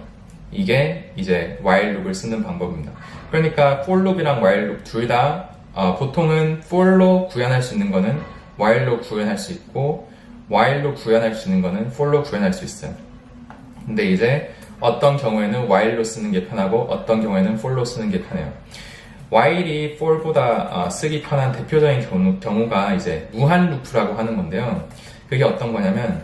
이게 이제 while loop을 쓰는 방법입니다. 그러니까 for loop이랑 while loop 둘 다 보통은 for로 구현할 수 있는 거는 while로 구현할 수 있고 while로 구현할 수 있는 거는 for로 구현할 수 있어요. 근데 이제 어떤 경우에는 while로 쓰는 게 편하고 어떤 경우에는 for로 쓰는 게 편해요. while이 for보다 쓰기 편한 대표적인 경우가 이제 무한 루프라고 하는 건데요. 그게 어떤 거냐면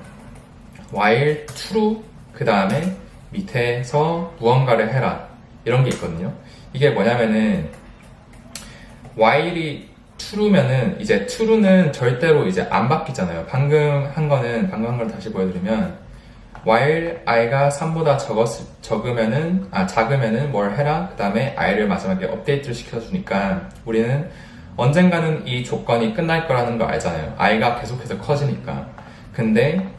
while true 그 다음에 밑에서 무언가를 해라 이런 게 있거든요. 이게 뭐냐면은 while이 true면은 이제 true는 절대로 이제 안 바뀌잖아요. 방금 한 걸 다시 보여드리면 while i가 3보다 작으면은 뭘 해라. 그 다음에 i를 마지막에 업데이트를 시켜주니까 우리는 언젠가는 이 조건이 끝날 거라는 걸 알잖아요. i가 계속해서 커지니까. 근데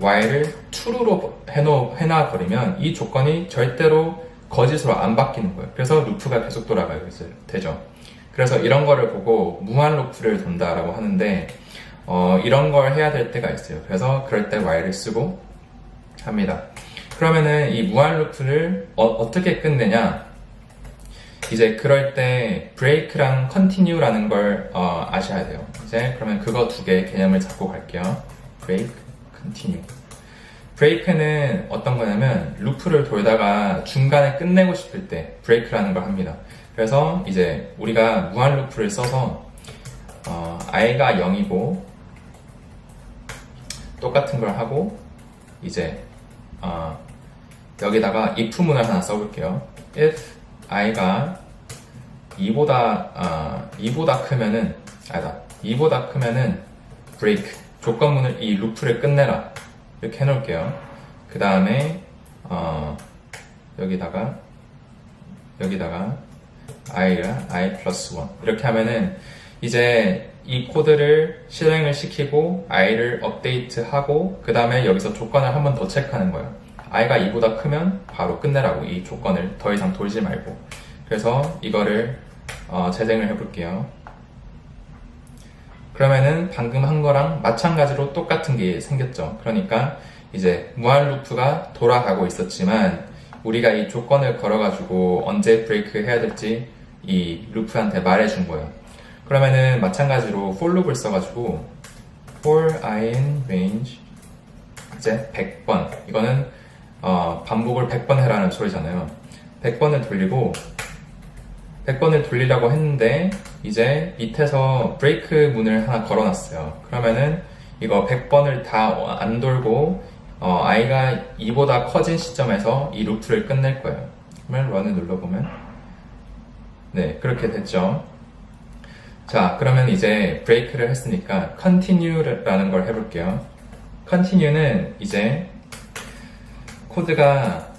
while을 true로 해놔버리면 이 조건이 절대로 거짓으로 안 바뀌는 거예요. 그래서 루프가 계속 돌아가게 되죠. 그래서 이런 거를 보고 무한 루프를 돈다라고 하는데 이런 걸 해야 될 때가 있어요. 그래서 그럴 때 while을 쓰고 합니다. 그러면은 이 무한 루프를 어떻게 끝내냐? 이제 그럴 때 break랑 continue라는 걸 아셔야 돼요. 이제 그러면 그거 두 개 개념을 잡고 갈게요. break, continue. break는 어떤 거냐면 루프를 돌다가 중간에 끝내고 싶을 때 break라는 걸 합니다. 그래서 이제 우리가 무한 루프를 써서 i가 0이고 똑같은 걸 하고 이제 여기다가 if 문을 하나 써볼게요. if i가 2보다 크면은 break 조건문을 이 루프를 끝내라 이렇게 해놓을게요. 그 다음에 여기다가 i가 i 플러스 1 이렇게 하면은 이제 이 코드를 실행을 시키고 i를 업데이트하고 그 다음에 여기서 조건을 한 번 더 체크하는 거예요. i가 2보다 크면 바로 끝내라고. 이 조건을 더 이상 돌지 말고. 그래서 이거를 재생을 해볼게요. 그러면은 방금 한 거랑 마찬가지로 똑같은 게 생겼죠. 그러니까 이제 무한 루프가 돌아가고 있었지만 우리가 이 조건을 걸어가지고 언제 브레이크 해야 될지 이 루프한테 말해준 거예요. 그러면은 마찬가지로 for loop을 써가지고 for I in range 이제 100번 이거는 반복을 100번 해라는 소리잖아요. 100번을 돌리고 100번을 돌리려고 했는데 이제 밑에서 브레이크 문을 하나 걸어놨어요. 그러면은 이거 100번을 다 안 돌고 i가 2보다 커진 시점에서 이 루프를 끝낼 거예요. 그러면 run을 눌러보면 네 그렇게 됐죠. 자 그러면 이제 브레이크를 했으니까 continue라는 걸 해볼게요. continue는 이제 코드가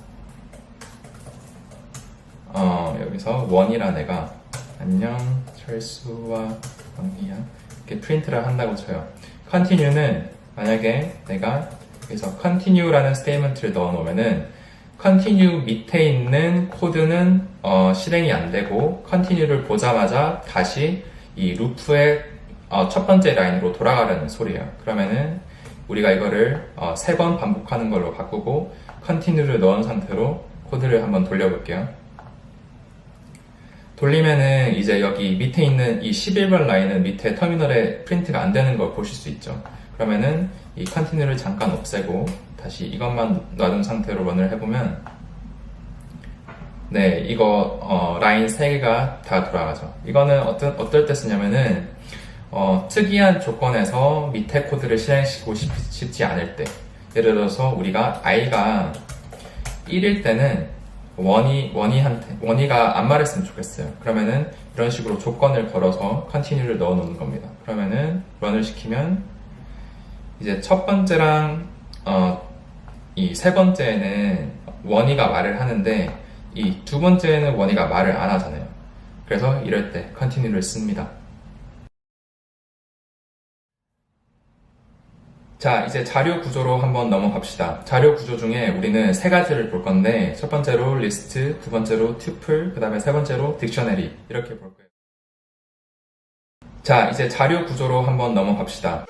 여기서 원이라 내가 안녕 철수와 왕희야 이렇게 프린트를 한다고 쳐요. continue는 만약에 내가 여기서 continue라는 스테이트먼트를 넣어 놓으면은 continue 밑에 있는 코드는 실행이 안 되고 continue를 보자마자 다시 이 루프의 첫 번째 라인으로 돌아가라는 소리예요. 그러면은 우리가 이거를 3번 반복하는 걸로 바꾸고 continue를 넣은 상태로 코드를 한번 돌려볼게요. 돌리면은 이제 여기 밑에 있는 이 11번 라인은 밑에 터미널에 프린트가 안 되는 걸 보실 수 있죠. 그러면은 이 continue를 잠깐 없애고 다시 이것만 놔둔 상태로 런을 해보면 네 이거 라인 3개가 다 돌아가죠. 이거는 어떨 때 쓰냐면은 특이한 조건에서 밑에 코드를 실행시키고 싶지 않을 때 예를 들어서 우리가 i가 1일 때는 원이가 안 말했으면 좋겠어요. 그러면은 이런 식으로 조건을 걸어서 continue를 넣어 놓는 겁니다. 그러면은 런을 시키면 이제 첫 번째랑 이 세 번째는 원이가 말을 하는데 이 두 번째는 원이가 말을 안 하잖아요. 그래서 이럴 때 continue를 씁니다. 자, 이제 자료 구조로 한번 넘어갑시다. 자료 구조 중에 우리는 3가지를 볼 건데 첫 번째로 리스트, 두 번째로 tuple, 그 다음에 세 번째로 딕셔너리 이렇게 볼 거예요. 자, 이제 자료 구조로 한번 넘어갑시다.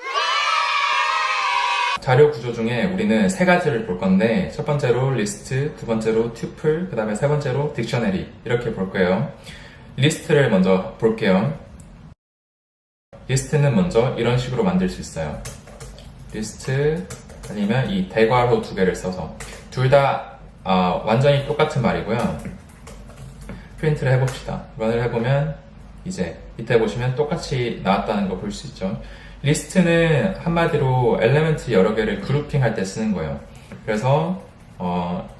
자료 구조 중에 우리는 3가지를 볼 건데 첫 번째로 리스트, 두 번째로 tuple, 그 다음에 세 번째로 딕셔너리 이렇게 볼 거예요. 리스트를 먼저 볼게요. 리스트는 먼저 이런 식으로 만들 수 있어요. 리스트 아니면 이 대괄호 2개를 써서 둘 다 완전히 똑같은 말이고요. 프린트를 해봅시다. 런을 해보면 이제 밑에 보시면 똑같이 나왔다는 거 볼 수 있죠. 리스트는 한마디로 엘리멘트 여러 개를 그룹핑 할 때 쓰는 거예요. 그래서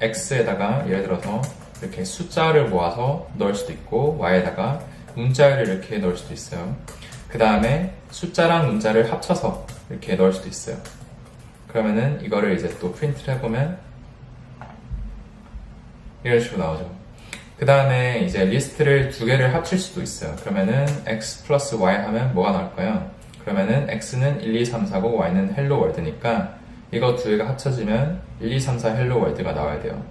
x에다가 예를 들어서 이렇게 숫자를 모아서 넣을 수도 있고 y에다가 문자를 이렇게 넣을 수도 있어요. 그 다음에 숫자랑 문자를 합쳐서 이렇게 넣을 수도 있어요. 그러면은 이거를 이제 또 프린트를 해보면 이런 식으로 나오죠. 그 다음에 이제 리스트를 2개를 합칠 수도 있어요. 그러면은 x 플러스 y 하면 뭐가 나올까요? 그러면은 x는 1, 2, 3, 4고 y는 헬로 월드니까 이거 2개가 합쳐지면 1, 2, 3, 4 헬로 월드가 나와야 돼요.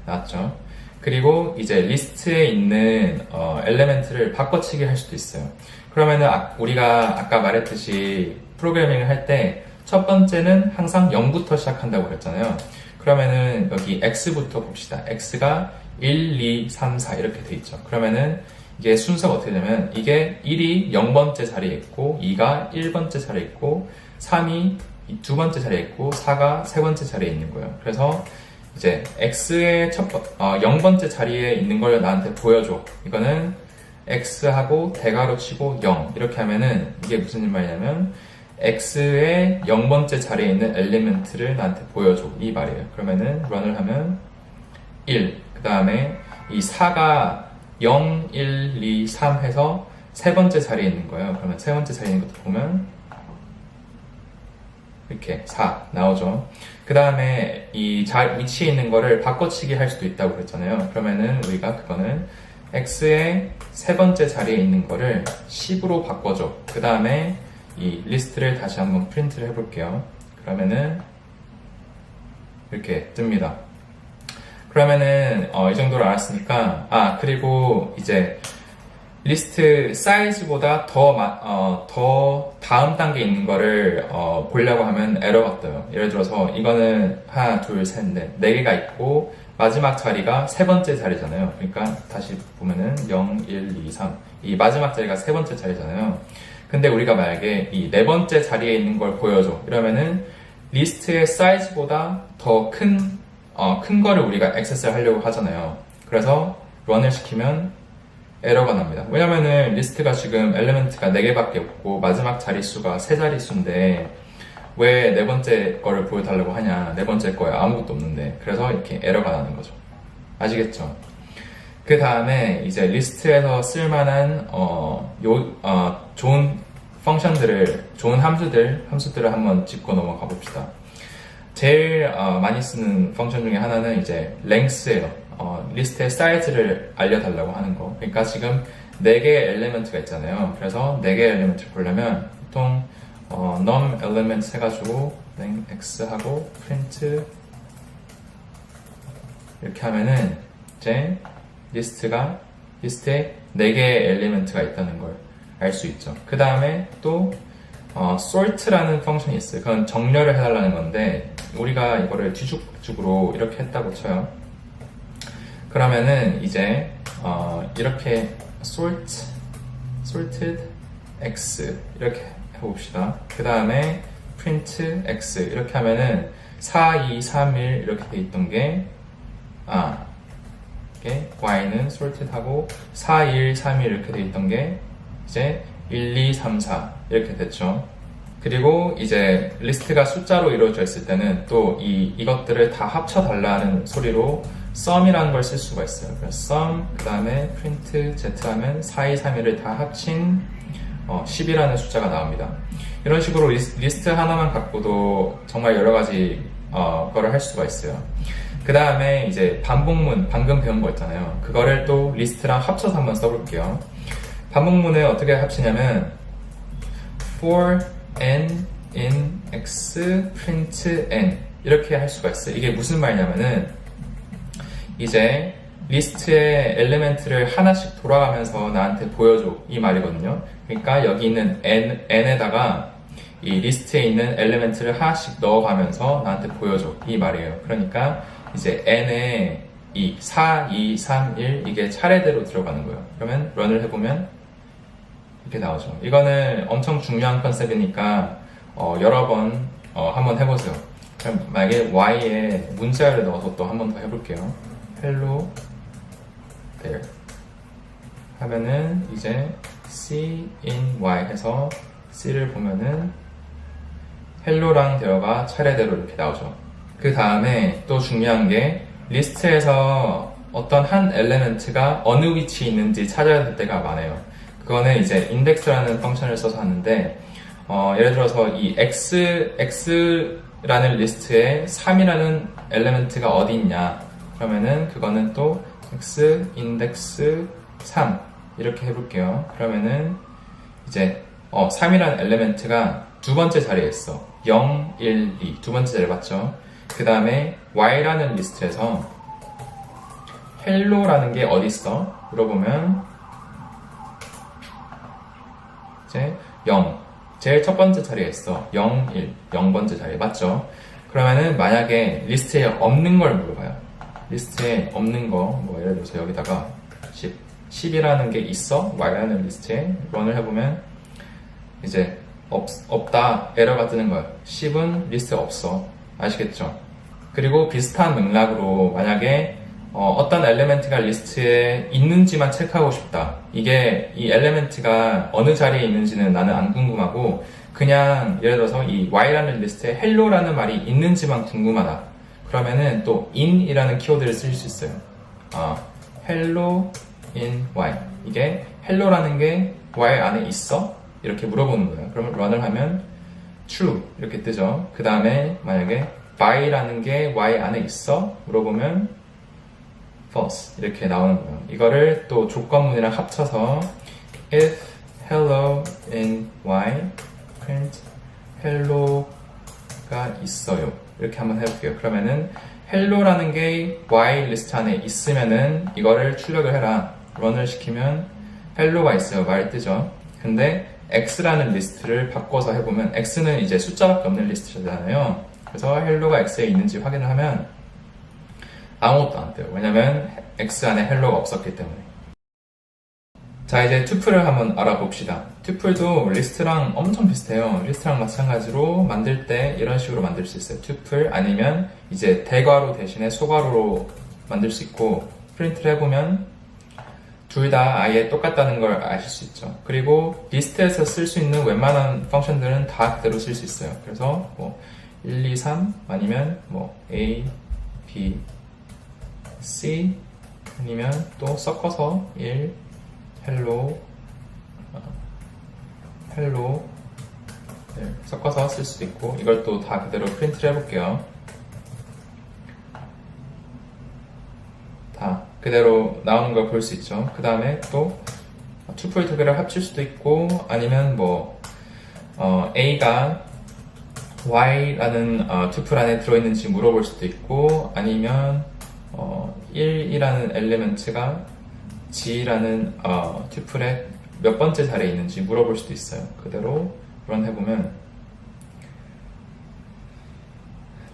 나왔죠? 그리고 이제 리스트에 있는 엘리멘트를 바꿔치기 할 수도 있어요. 그러면은 우리가 아까 말했듯이 프로그래밍을 할 때 첫 번째는 항상 0부터 시작한다고 그랬잖아요. 그러면은 여기 x부터 봅시다. x가 1, 2, 3, 4 이렇게 돼 있죠. 그러면은 이게 순서가 어떻게 되냐면 이게 1이 0번째 자리에 있고 2가 1번째 자리에 있고 3이 2번째 자리에 있고 4가 3번째 자리에 있는 거예요. 그래서 이제 x의 0번째 자리에 있는 걸 나한테 보여줘. 이거는 x하고 대괄호 치고 0 이렇게 하면은 이게 무슨 말이냐면 x의 0번째 자리에 있는 엘리멘트를 나한테 보여줘 이 말이에요. 그러면은 런을 하면 1, 그 다음에 이 4가 0, 1, 2, 3 해서 세 번째 자리에 있는 거예요. 그러면 세 번째 자리에 있는 것도 보면 이렇게 4 나오죠. 그 다음에 이 위치에 있는 거를 바꿔치기 할 수도 있다고 그랬잖아요. 그러면은 우리가 그거는 x의 세 번째 자리에 있는 거를 10으로 바꿔줘. 그 다음에 이 리스트를 다시 한번 프린트를 해볼게요. 그러면은 이렇게 뜹니다. 그러면은 이 정도로 알았으니까 그리고 이제 리스트 사이즈보다 더 다음 단계 있는 거를 보려고 하면 에러가 떠요. 예를 들어서 이거는 하나, 둘, 셋, 넷, 네 개가 있고 마지막 자리가 세 번째 자리잖아요. 그러니까 다시 보면은 0, 1, 2, 3. 이 마지막 자리가 세 번째 자리잖아요. 근데 우리가 만약에 이 네 번째 자리에 있는 걸 보여줘. 이러면은 리스트의 사이즈보다 더 큰 거를 우리가 액세스를 하려고 하잖아요. 그래서 런을 시키면 에러가 납니다. 왜냐면은 리스트가 지금 엘리멘트가 4개밖에 없고 마지막 자릿수가 3자릿수인데 왜 네 번째 거를 보여달라고 하냐. 네 번째 거에 아무것도 없는데. 그래서 이렇게 에러가 나는 거죠. 아시겠죠? 그 다음에 이제 리스트에서 쓸만한 좋은 펑션들을, 좋은 함수들을 한번 짚고 넘어가 봅시다. 제일 많이 쓰는 펑션 중에 하나는 이제 length예요. 리스트의 사이즈를 알려달라고 하는 거. 그러니까 지금 4개의 엘리먼트가 있잖아요. 그래서 4개의 엘리먼트를 보려면 보통 num elements 해가지고 x 하고 print 이렇게 하면은 이제 리스트에 4개의 엘리먼트가 있다는 걸 알 수 있죠. 그 다음에 또 sort라는 펑션이 있어요. 그건 정렬을 해달라는 건데 우리가 이거를 뒤죽박죽으로 이렇게 했다고 쳐요. 그러면은 이제 이렇게 sorted x 이렇게 해봅시다. 그 다음에 print x 이렇게 하면은 4, 2, 3, 1 이렇게 돼 있던 게 y는 sorted 하고 4, 1, 3, 1 이렇게 돼 있던 게 이제 1, 2, 3, 4 이렇게 됐죠. 그리고 이제 리스트가 숫자로 이루어져 있을 때는 또 이것들을 다 합쳐달라는 소리로 sum이라는 걸 쓸 수가 있어요. 그래서 sum, 그 다음에 print z 하면 4, 2, 3, 1을 다 합친 10이라는 숫자가 나옵니다. 이런 식으로 리스트 하나만 갖고도 정말 여러 가지 거를 할 수가 있어요. 그 다음에 이제 반복문, 방금 배운 거 있잖아요. 그거를 또 리스트랑 합쳐서 한번 써볼게요. 반복문을 어떻게 합치냐면 for n in x print n 이렇게 할 수가 있어요. 이게 무슨 말이냐면은 이제 리스트의 엘리멘트를 하나씩 돌아가면서 나한테 보여줘 이 말이거든요. 그러니까 여기 있는 n에다가 이 리스트에 있는 엘리멘트를 하나씩 넣어가면서 나한테 보여줘 이 말이에요. 그러니까 이제 n에 4, 2, 3, 1 이게 차례대로 들어가는 거예요. 그러면 런을 해보면 이렇게 나오죠. 이거는 엄청 중요한 컨셉이니까 여러 번 한번 해보세요. 그럼 만약에 y에 문자를 넣어서 또 한 번 더 해볼게요. hello there 하면은 이제 c in y 해서 c를 보면은 hello랑 there가 차례대로 이렇게 나오죠. 그 다음에 또 중요한 게 리스트에서 어떤 한 엘리멘트가 어느 위치에 있는지 찾아야 될 때가 많아요. 그거는 이제 index라는 펑션을 써서 하는데 예를 들어서 이 x라는 리스트에 3이라는 엘리멘트가 어디 있냐 그러면은 그거는 또 x 인덱스 3 이렇게 해볼게요. 그러면은 이제 3이라는 엘리멘트가 두 번째 자리에 있어. 0, 1, 2 두 번째 자리에 맞죠? 그 다음에 y라는 리스트에서 hello라는 게 어디 있어? 물어보면 이제 0 제일 첫 번째 자리에 있어. 0, 1 0번째 자리에 맞죠? 그러면은 만약에 리스트에 없는 걸 물어봐요. 리스트에 없는 거 뭐 예를 들어서 여기다가 10이라는 게 있어? y라는 리스트에 런을 해보면 이제 없다 에러가 뜨는 거예요. 10은 리스트에 없어. 아시겠죠? 그리고 비슷한 맥락으로 만약에 어떤 엘리멘트가 리스트에 있는지만 체크하고 싶다. 이게 이 엘리멘트가 어느 자리에 있는지는 나는 안 궁금하고 그냥 예를 들어서 이 y라는 리스트에 hello라는 말이 있는지만 궁금하다. 그러면은 또 in이라는 키워드를 쓸 수 있어요. hello in y 이게 hello라는 게 y 안에 있어? 이렇게 물어보는 거예요. 그러면 run을 하면 true 이렇게 뜨죠. 그 다음에 만약에 by라는 게 y 안에 있어? 물어보면 false 이렇게 나오는 거예요. 이거를 또 조건문이랑 합쳐서 if hello in y print hello가 있어요. 이렇게 한번 해볼게요. 그러면은 hello라는 게 y 리스트 안에 있으면은 이거를 출력을 해라. run을 시키면 헬로가 있어요. 말 뜨죠. 근데 x라는 리스트를 바꿔서 해보면 x는 이제 숫자밖에 없는 리스트잖아요. 그래서 헬로가 x에 있는지 확인을 하면 아무것도 안 떠요. 왜냐면 x 안에 헬로가 없었기 때문에. 자, 이제 투플을 한번 알아봅시다. 투플도 리스트랑 엄청 비슷해요. 리스트랑 마찬가지로 만들 때 이런 식으로 만들 수 있어요. 투플 아니면 이제 대괄호 대신에 소괄호로 만들 수 있고, 프린트를 해보면 둘 다 아예 똑같다는 걸 아실 수 있죠. 그리고 리스트에서 쓸 수 있는 웬만한 펑션들은 다 그대로 쓸 수 있어요. 그래서 뭐 1, 2, 3 아니면 뭐 A, B, C 아니면 또 섞어서 1, 헬로, 헬로 섞어서 쓸 수도 있고, 이걸 또 다 그대로 프린트를 해볼게요. 다 그대로 나오는 걸 볼 수 있죠. 그 다음에 또 투플 두 개를 합칠 수도 있고, 아니면 뭐 A가 Y라는 투플 안에 들어있는지 물어볼 수도 있고, 아니면 1이라는 엘리먼트가 G라는 튜플의 몇 번째 자리에 있는지 물어볼 수도 있어요. 그대로 run 해보면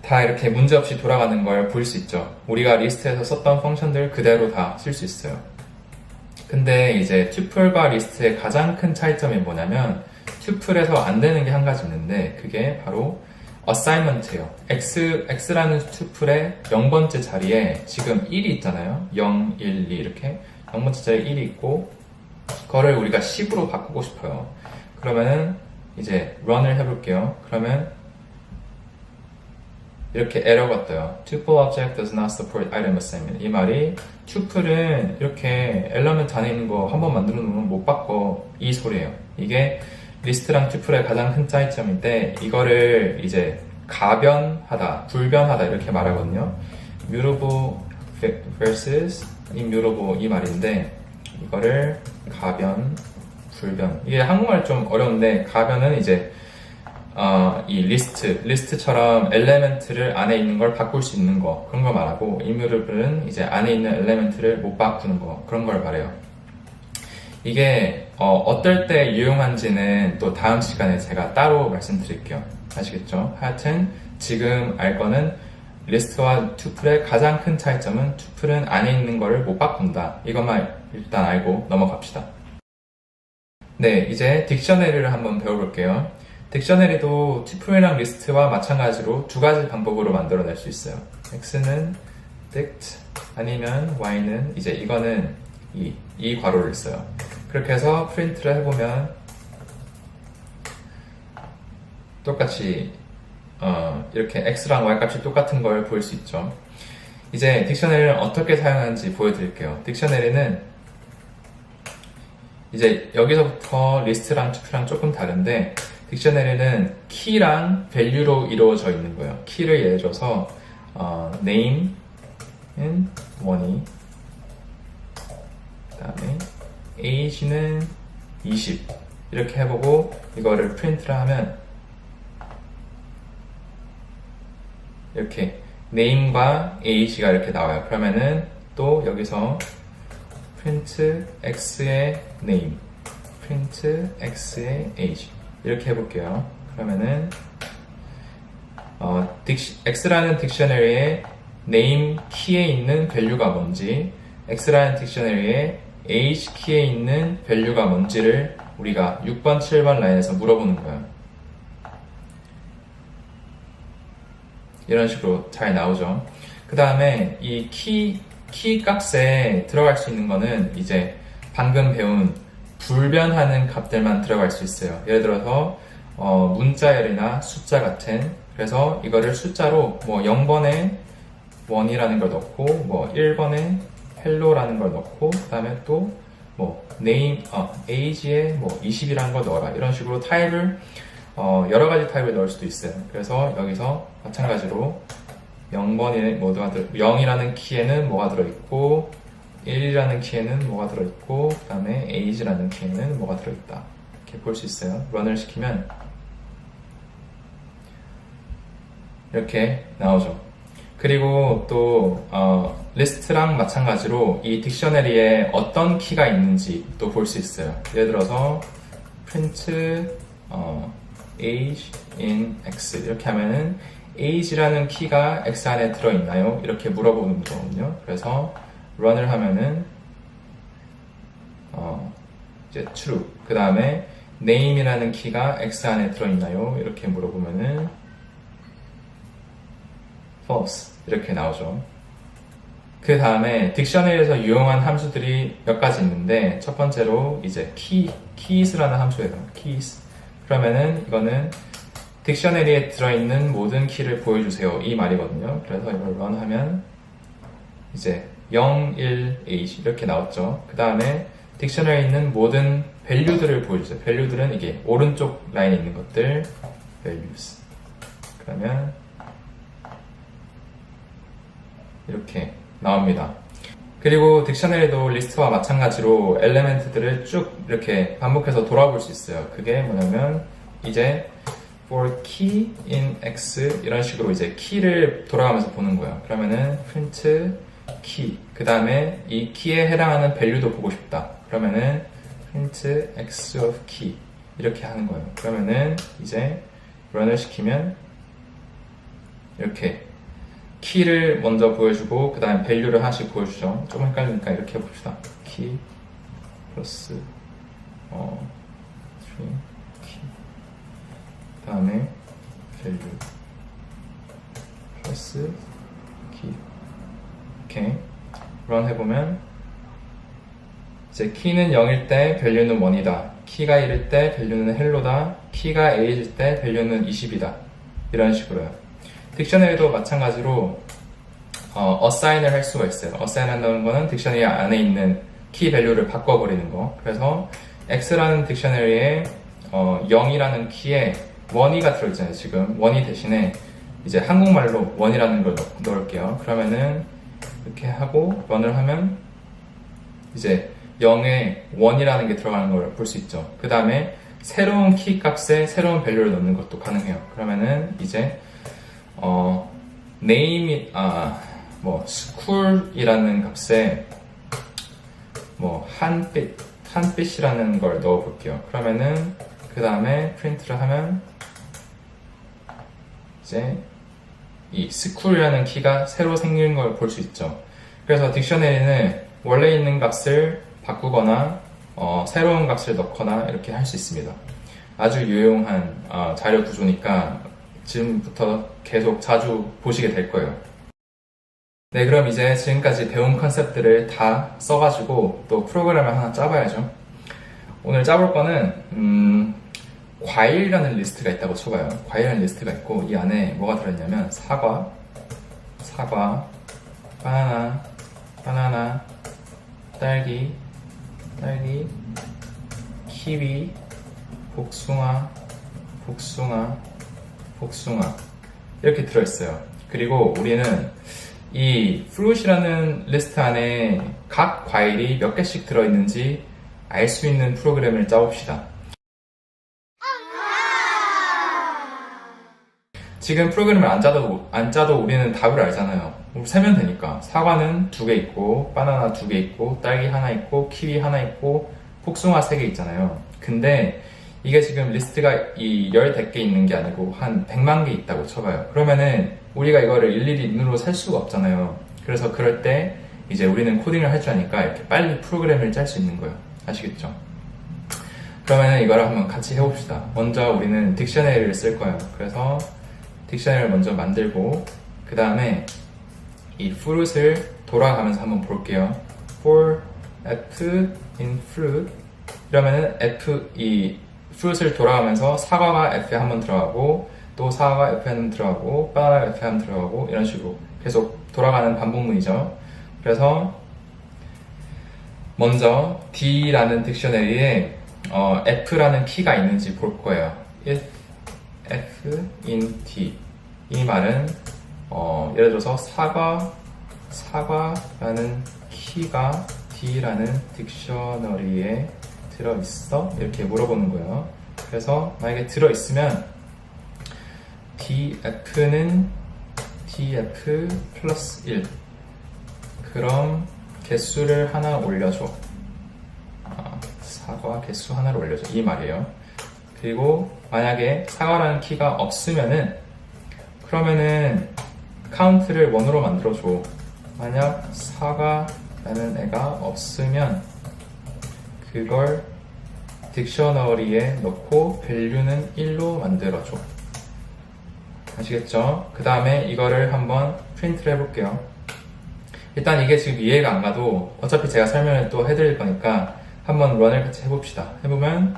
다 이렇게 문제없이 돌아가는 걸 볼 수 있죠. 우리가 리스트에서 썼던 펑션들 그대로 다 쓸 수 있어요. 근데 이제 튜플과 리스트의 가장 큰 차이점이 뭐냐면, 튜플에서 안 되는 게 한 가지 있는데, 그게 바로 assignment예요. x라는 튜플의 0번째 자리에 지금 1이 있잖아요. 0, 1, 2 이렇게 0번째 자리에 1이 있고, 그거를 우리가 10으로 바꾸고 싶어요. 그러면은 이제 run을 해볼게요. 그러면 이렇게 에러가 떠요. tuple object does not support item assignment. 이 말이 tuple은 이렇게 엘리먼트 안에 있는 거 한번 만들어 놓으면 못 바꿔, 이 소리예요. 이게 리스트랑 튜플의 가장 큰 차이점인데, 이거를 이제 가변하다, 불변하다 이렇게 말하거든요. mutable versus immutable 이 말인데, 이거를 가변, 불변, 이게 한국말 좀 어려운데, 가변은 이제 이 리스트처럼 엘레멘트를 안에 있는 걸 바꿀 수 있는 거, 그런 걸 말하고, immutable은 이제 안에 있는 엘레멘트를 못 바꾸는 거, 그런 걸 말해요. 이게 어떨 때 유용한지는 또 다음 시간에 제가 따로 말씀드릴게요. 아시겠죠? 하여튼 지금 알 거는 리스트와 투플의 가장 큰 차이점은 투플은 안에 있는 거를 못 바꾼다. 이것만 일단 알고 넘어갑시다. 네, 이제 딕셔너리를 한번 배워볼게요. 딕셔너리도 투플이랑 리스트와 마찬가지로 두 가지 방법으로 만들어낼 수 있어요. x는 dict 아니면 y는 이제 이거는 이 괄호를 써요. 그렇게 해서 프린트를 해보면 똑같이 이렇게 x랑 y 값이 똑같은 걸 볼 수 있죠. 이제 딕셔너리를 어떻게 사용하는지 보여드릴게요. 딕셔너리는 이제 여기서부터 리스트랑 투표랑 조금 다른데, 딕셔너리는 키랑 밸류로 이루어져 있는 거예요. 키를 예를 들어서 name은 1이, 그 다음에 age는 20 이렇게 해보고 이거를 프린트를 하면 이렇게 name과 age가 이렇게 나와요. 그러면은 또 여기서 print x의 name, print x의 age 이렇게 해볼게요. 그러면은 x라는 딕셔너리의 name 키에 있는 밸류가 뭔지, x라는 딕셔너리의 age 키에 있는 밸류가 뭔지를 우리가 6번, 7번 라인에서 물어보는 거예요. 이런 식으로 잘 나오죠. 그 다음에 이 키 값에 들어갈 수 있는 거는 이제 방금 배운 불변하는 값들만 들어갈 수 있어요. 예를 들어서 문자열이나 숫자 같은, 그래서 이거를 숫자로 뭐 0번에 1이라는 걸 넣고, 뭐 1번에 hello라는 걸 넣고, 그 다음에 또 뭐 name, age에 뭐 20이라는 걸 넣어라, 이런 식으로 타입을 여러 가지 타입을 넣을 수도 있어요. 그래서 여기서 마찬가지로 0이라는 키에는 뭐가 들어있고, 1이라는 키에는 뭐가 들어있고, 그 다음에 age라는 키에는 뭐가 들어있다, 이렇게 볼 수 있어요. 런을 시키면 이렇게 나오죠. 그리고 또 리스트랑 마찬가지로 이 딕셔너리에 어떤 키가 있는지 또 볼 수 있어요. 예를 들어서 print age in x 이렇게 하면은 age라는 키가 x 안에 들어있나요? 이렇게 물어보는 거거든요. 그래서 run을 하면은 이제 true. 그 다음에 name이라는 키가 x 안에 들어있나요? 이렇게 물어보면은 false 이렇게 나오죠. 그 다음에 딕셔너리에서 유용한 함수들이 몇 가지 있는데 첫 번째로 이제 keys라는 함수예요. keys. 그러면은 이거는 딕셔너리에 들어있는 모든 키를 보여주세요. 이 말이거든요. 그래서 이걸 run 하면 이제 0, 1, h 이렇게 나왔죠. 그 다음에 딕셔너리에 있는 모든 value들을 보여주세요. value들은 이게 오른쪽 라인에 있는 것들 values. 그러면 이렇게 나옵니다. 그리고 딕셔너리도 리스트와 마찬가지로 엘레멘트들을 쭉 이렇게 반복해서 돌아볼 수 있어요. 그게 뭐냐면 이제 for key in x 이런 식으로 이제 키를 돌아가면서 보는 거예요. 그러면은 print key 그 다음에 이 키에 해당하는 value도 보고 싶다. 그러면은 print x of key 이렇게 하는 거예요. 그러면은 이제 run을 시키면 이렇게 키를 먼저 보여주고 그 다음에 value를 하나씩 보여주죠. 조금 헷갈리니까 이렇게 해봅시다. key 플러스 string key 그 다음에 value 플러스 key 이렇게 run 해보면 이제 key는 0일 때 value는 1이다. 키가 1일 때 value는 hello다. 키가 a일 때 value는 20이다. 이런 식으로요. 딕셔너리도 마찬가지로 어사인을 할 수가 있어요. 어사인 한다는 거는 딕셔너리 안에 있는 키 밸류를 바꿔버리는 거. 그래서 x라는 딕셔너리에 0이라는 키에 원이가 들어있잖아요. 지금 원이 대신에 이제 한국말로 원이라는 걸 넣을게요. 그러면은 이렇게 하고 런을 하면 이제 0에 원이라는 게 들어가는 걸 볼 수 있죠. 그 다음에 새로운 키 값에 새로운 밸류를 넣는 것도 가능해요. 그러면은 이제 name이 school이라는 값에 한빛이라는 걸 넣어 볼게요. 그러면은 그 다음에 프린트를 하면 이제 이 school이라는 키가 새로 생긴 걸 볼 수 있죠. 그래서 딕셔너리는 원래 있는 값을 바꾸거나 새로운 값을 넣거나 이렇게 할 수 있습니다. 아주 유용한 자료 구조니까 지금부터 계속 자주 보시게 될 거예요. 네, 그럼 이제 지금까지 배운 컨셉들을 다 써가지고 또 프로그램을 하나 짜봐야죠. 오늘 짜볼 거는 과일이라는 리스트가 있다고 쳐봐요. 과일이라는 리스트가 있고 이 안에 뭐가 들어있냐면 사과, 바나나, 딸기, 키위, 복숭아 이렇게 들어있어요. 그리고 우리는 이 fruit이라는 리스트 안에 각 과일이 몇 개씩 들어있는지 알 수 있는 프로그램을 짜봅시다. 지금 프로그램을 안 짜도 우리는 답을 알잖아요. 세면 되니까 사과는 2개 있고 바나나 2개 있고 딸기 하나 있고 키위 하나 있고 복숭아 3개 있잖아요. 근데 이게 지금 리스트가 이 10개 있는 게 아니고 한 100만 개 있다고 쳐봐요. 그러면은 우리가 이거를 일일이 눈으로 살 수가 없잖아요. 그래서 그럴 때 이제 우리는 코딩을 할 줄 아니까 이렇게 빨리 프로그램을 짤 수 있는 거예요. 아시겠죠? 그러면은 이거를 한번 같이 해봅시다. 먼저 우리는 딕셔너리를 쓸 거예요. 그래서 딕셔너리를 먼저 만들고 그 다음에 이 fruit을 돌아가면서 한번 볼게요. for f in fruit 이러면은 이 fruit을 돌아가면서 사과가 f에 한번 들어가고 또 사과가 f에 한번 들어가고 바나나가 f에 한번 들어가고 이런 식으로 계속 돌아가는 반복문이죠. 그래서 먼저 D라는 딕셔너리에 F라는 키가 있는지 볼 거예요. if F in D 이 말은 예를 들어서 사과라는 키가 D라는 딕셔너리에 들어있어? 이렇게 물어보는 거예요. 그래서 만약에 들어있으면 df 플러스 1. 그럼 개수를 하나 올려줘. 사과 개수 하나를 올려줘. 이 말이에요. 그리고 만약에 사과라는 키가 없으면은 그러면은 카운트를 1으로 만들어줘. 만약 사과라는 애가 없으면 그걸 딕셔너리에 넣고 밸류는 1로 만들어줘. 아시겠죠? 그 다음에 이거를 한번 프린트를 해볼게요. 일단 이게 지금 이해가 안 가도 어차피 제가 설명을 또 해드릴 거니까 한번 런을 같이 해봅시다. 해보면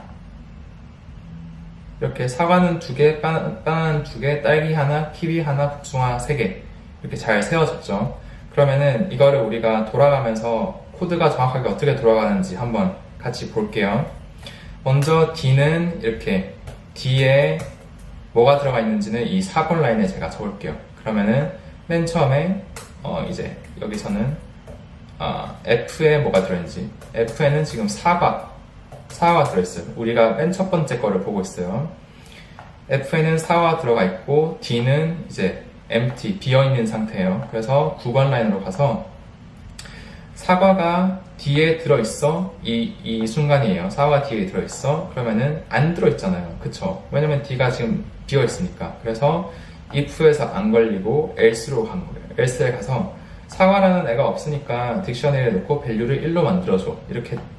이렇게 사과는 2개, 바나나는 2개, 딸기 하나, 키위 하나, 복숭아 3개 이렇게 잘 세워졌죠. 그러면은 이거를 우리가 돌아가면서 코드가 정확하게 어떻게 돌아가는지 한번 같이 볼게요. 먼저 D는 이렇게 D에 뭐가 들어가 있는지는 이 4번 라인에 제가 적을게요. 그러면은 맨 처음에 이제 여기서는 F에 뭐가 들어있는지, F에는 지금 사과가 들어있어요. 우리가 맨 첫 번째 거를 보고 있어요. F에는 사과 들어가 있고 D는 이제 empty, 비어있는 상태예요. 그래서 9번 라인으로 가서 사과가 D에 들어있어. 이 순간이에요. 사과가 D에 들어있어. 그러면은 안 들어있잖아요. 그쵸? 왜냐면 D가 지금 비어있으니까. 그래서 if에서 안 걸리고 else로 간 거예요. else에 가서 사과라는 애가 없으니까 딕셔너리에 넣고 밸류를 1로 만들어줘.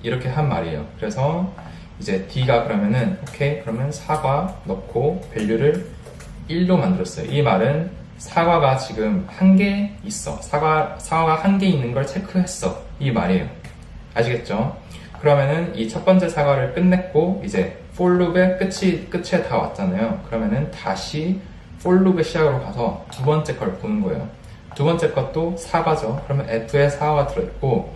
이렇게 한 말이에요. 그래서 이제 D가 그러면은 오케이, 그러면 사과 넣고 밸류를 1로 만들었어요. 이 말은 사과가 지금 1개 있어. 사과가 1개 있는 걸 체크했어. 이 말이에요. 아시겠죠? 그러면은 이 첫 번째 사과를 끝냈고 이제 for loop의 끝에 다 왔잖아요. 그러면은 다시 for loop의 시작으로 가서 두 번째 걸 보는 거예요. 두 번째 것도 사과죠. 그러면 F에 사과가 들어있고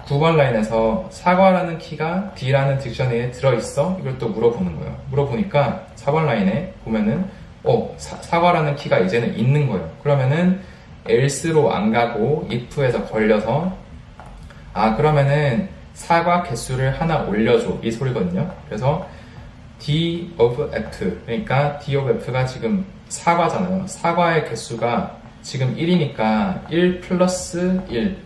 9번 라인에서 사과라는 키가 D라는 딕셔너리에 들어있어? 이걸 또 물어보는 거예요. 물어보니까 4번 라인에 보면은 사과라는 키가 이제는 있는 거예요. 그러면은 else로 안 가고 if에서 걸려서 그러면은 사과 개수를 하나 올려줘. 이 소리거든요. 그래서 D of F, 그러니까 D of F가 지금 사과잖아요. 사과의 개수가 지금 1이니까 1 플러스 1,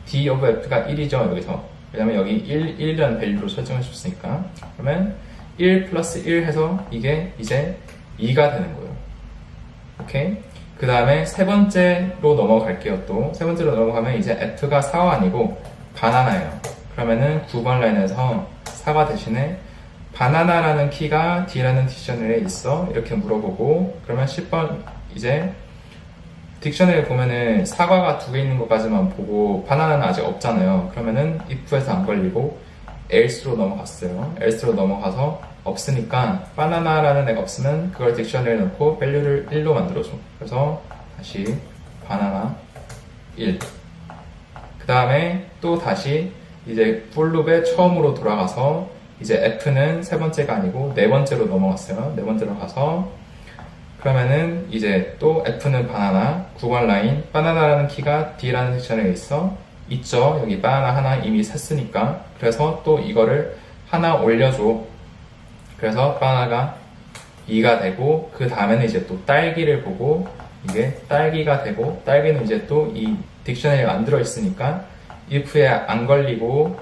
D of F가 1이죠. 여기서 왜냐면 여기 1이라는 밸류로 설정해 줬으니까. 그러면 1 플러스 1 해서 이게 이제 2가 되는 거예요. 오케이? 그 다음에 세 번째로 넘어갈게요. 또 세 번째로 넘어가면 이제 F가 사과 아니고 바나나예요. 그러면은 9번 라인에서 사과 대신에 바나나라는 키가 D라는 딕셔너리에 있어? 이렇게 물어보고, 그러면 10번 이제 딕셔너리에 보면은 사과가 2개 있는 것까지만 보고 바나나는 아직 없잖아요. 그러면은 if에서 안 걸리고 else로 넘어갔어요. else로 넘어가서 없으니까 바나나라는 애가 없으면 그걸 딕셔너리에 넣고 value를 1로 만들어줘. 그래서 다시 바나나 1. 그 다음에 또 다시 이제 for loop의 처음으로 돌아가서 이제 F는 세 번째가 아니고 네 번째로 넘어갔어요. 네 번째로 가서 그러면은 이제 또 F는 바나나, 9번 라인, 바나나라는 키가 D라는 섹션에 있죠. 여기 바나나 하나 이미 샜으니까. 그래서 또 이거를 하나 올려줘. 그래서 바나나가 2가 되고, 그 다음에는 이제 또 딸기를 보고, 이게 딸기가 되고, 딸기는 이제 또 이 딕셔너리가 안 들어있으니까, if에 안 걸리고,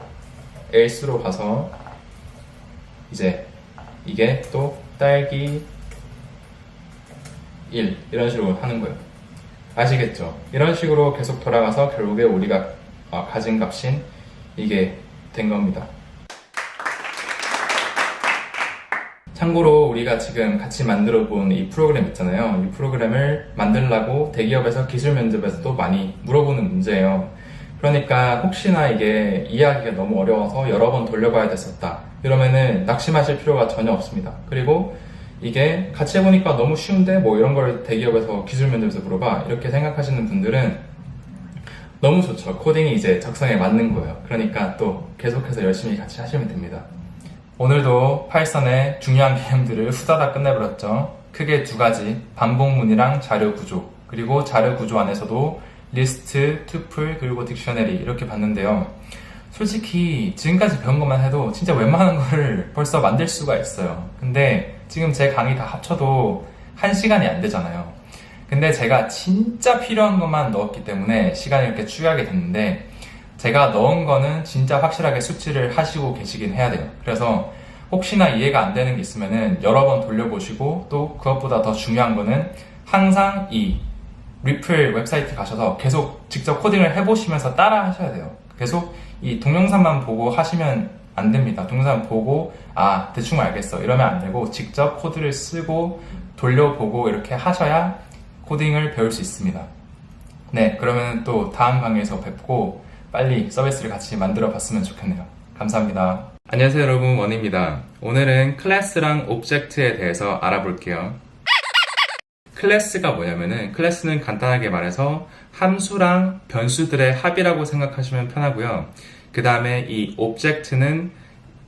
else로 가서, 이제 이게 또 딸기 1 이런 식으로 하는 거예요. 아시겠죠? 이런 식으로 계속 돌아가서 결국에 우리가 가진 값인 이게 된 겁니다. 참고로 우리가 지금 같이 만들어 본 이 프로그램 있잖아요. 이 프로그램을 만들려고 대기업에서 기술 면접에서도 많이 물어보는 문제예요. 그러니까 혹시나 이게 이해하기가 너무 어려워서 여러 번 돌려봐야 됐었다. 이러면은 낙심하실 필요가 전혀 없습니다. 그리고 이게 같이 해보니까 너무 쉬운데 뭐 이런 걸 대기업에서 기술 면접에서 물어봐 이렇게 생각하시는 분들은 너무 좋죠. 코딩이 이제 적성에 맞는 거예요. 그러니까 또 계속해서 열심히 같이 하시면 됩니다. 오늘도 파이썬의 중요한 개념들을 후다닥 끝내버렸죠. 크게 두 가지, 반복문이랑 자료 구조, 그리고 자료 구조 안에서도 리스트, 투플, 그리고 딕셔너리 이렇게 봤는데요. 솔직히 지금까지 배운 것만 해도 진짜 웬만한 거를 벌써 만들 수가 있어요. 근데 지금 제 강의 다 합쳐도 1시간이 안 되잖아요. 근데 제가 진짜 필요한 것만 넣었기 때문에 시간이 이렇게 추가하게 됐는데, 제가 넣은 거는 진짜 확실하게 수치를 하시고 계시긴 해야 돼요. 그래서 혹시나 이해가 안 되는 게 있으면은 여러 번 돌려보시고, 또 그것보다 더 중요한 거는 항상 이 리플 웹사이트 가셔서 계속 직접 코딩을 해보시면서 따라 하셔야 돼요. 계속 이 동영상만 보고 하시면 안 됩니다. 동영상 보고 대충 알겠어 이러면 안 되고, 직접 코드를 쓰고 돌려보고 이렇게 하셔야 코딩을 배울 수 있습니다. 네, 그러면 또 다음 강의에서 뵙고 빨리 서비스를 같이 만들어 봤으면 좋겠네요. 감사합니다. 안녕하세요 여러분, 원입니다. 오늘은 클래스랑 오브젝트에 대해서 알아볼게요. 클래스가 뭐냐면은, 클래스는 간단하게 말해서 함수랑 변수들의 합이라고 생각하시면 편하고요. 그 다음에 이 오브젝트는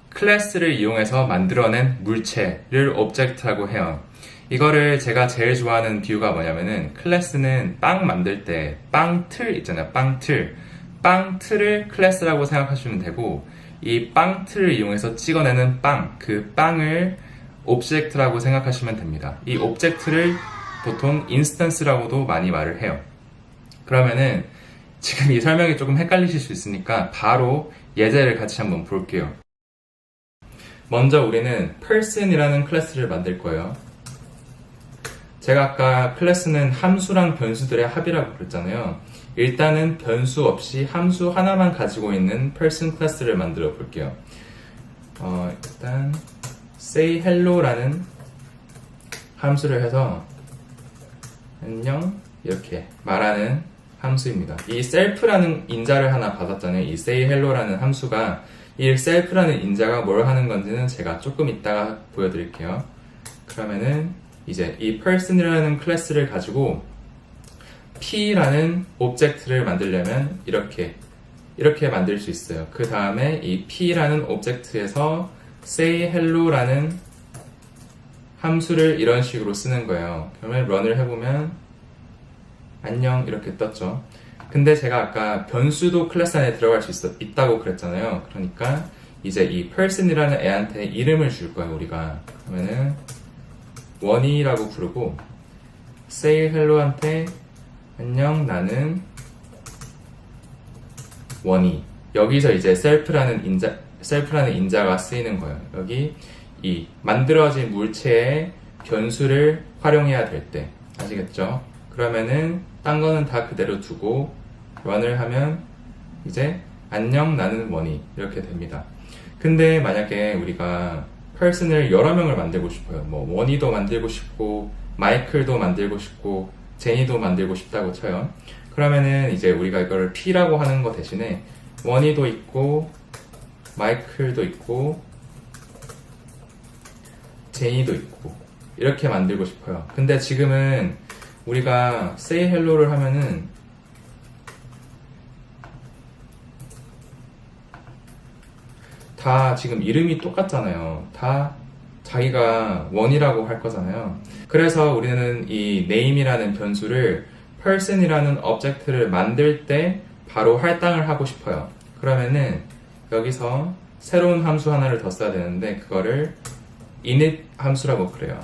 클래스를 이용해서 만들어낸 물체를 오브젝트라고 해요. 이거를 제가 제일 좋아하는 비유가 뭐냐면은, 클래스는 빵 만들 때 빵틀 있잖아요. 빵틀을 클래스라고 생각하시면 되고, 이 빵틀을 이용해서 찍어내는 그 빵을 오브젝트라고 생각하시면 됩니다. 이 오브젝트를 보통 인스턴스라고도 많이 말을 해요. 그러면은 지금 이 설명이 조금 헷갈리실 수 있으니까 바로 예제를 같이 한번 볼게요. 먼저 우리는 person이라는 클래스를 만들 거예요. 제가 아까 클래스는 함수랑 변수들의 합이라고 그랬잖아요. 일단은 변수 없이 함수 하나만 가지고 있는 person 클래스를 만들어 볼게요. 일단 say hello라는 함수를 해서 안녕 이렇게 말하는 함수입니다. 이 self라는 인자를 하나 받았잖아요. 이 say hello라는 함수가, 이 self라는 인자가 뭘 하는 건지는 제가 조금 이따가 보여드릴게요. 그러면은 이제 이 person이라는 클래스를 가지고 p라는 오브젝트를 만들려면 이렇게 만들 수 있어요. 그 다음에 이 p라는 오브젝트에서 say hello라는 함수를 이런 식으로 쓰는 거예요. 그러면 런을 해보면 안녕 이렇게 떴죠. 근데 제가 아까 변수도 클래스 안에 들어갈 수 있다고 그랬잖아요. 그러니까 이제 이 person이라는 애한테 이름을 줄 거예요, 우리가. 그러면은 원이라고 부르고, say hello한테 안녕 나는 원이. 여기서 이제 self라는 인자가 쓰이는 거예요. 여기 이 만들어진 물체의 변수를 활용해야 될 때. 아시겠죠? 그러면은 딴 거는 다 그대로 두고 런을 하면 이제 안녕 나는 원이 이렇게 됩니다. 근데 만약에 우리가 person을 여러 명을 만들고 싶어요. 뭐 원이도 만들고 싶고 마이클도 만들고 싶고 제니도 만들고 싶다고 쳐요. 그러면은 이제 우리가 이거를 P라고 하는 거 대신에 원이도 있고 마이클도 있고 제니도 있고 이렇게 만들고 싶어요. 근데 지금은 우리가 say hello를 하면은 다 지금 이름이 똑같잖아요. 다 자기가 원이라고 할 거잖아요. 그래서 우리는 이 name이라는 변수를 person이라는 오브젝트를 만들 때 바로 할당을 하고 싶어요. 그러면은 여기서 새로운 함수 하나를 더 써야 되는데, 그거를 init 함수라고 그래요.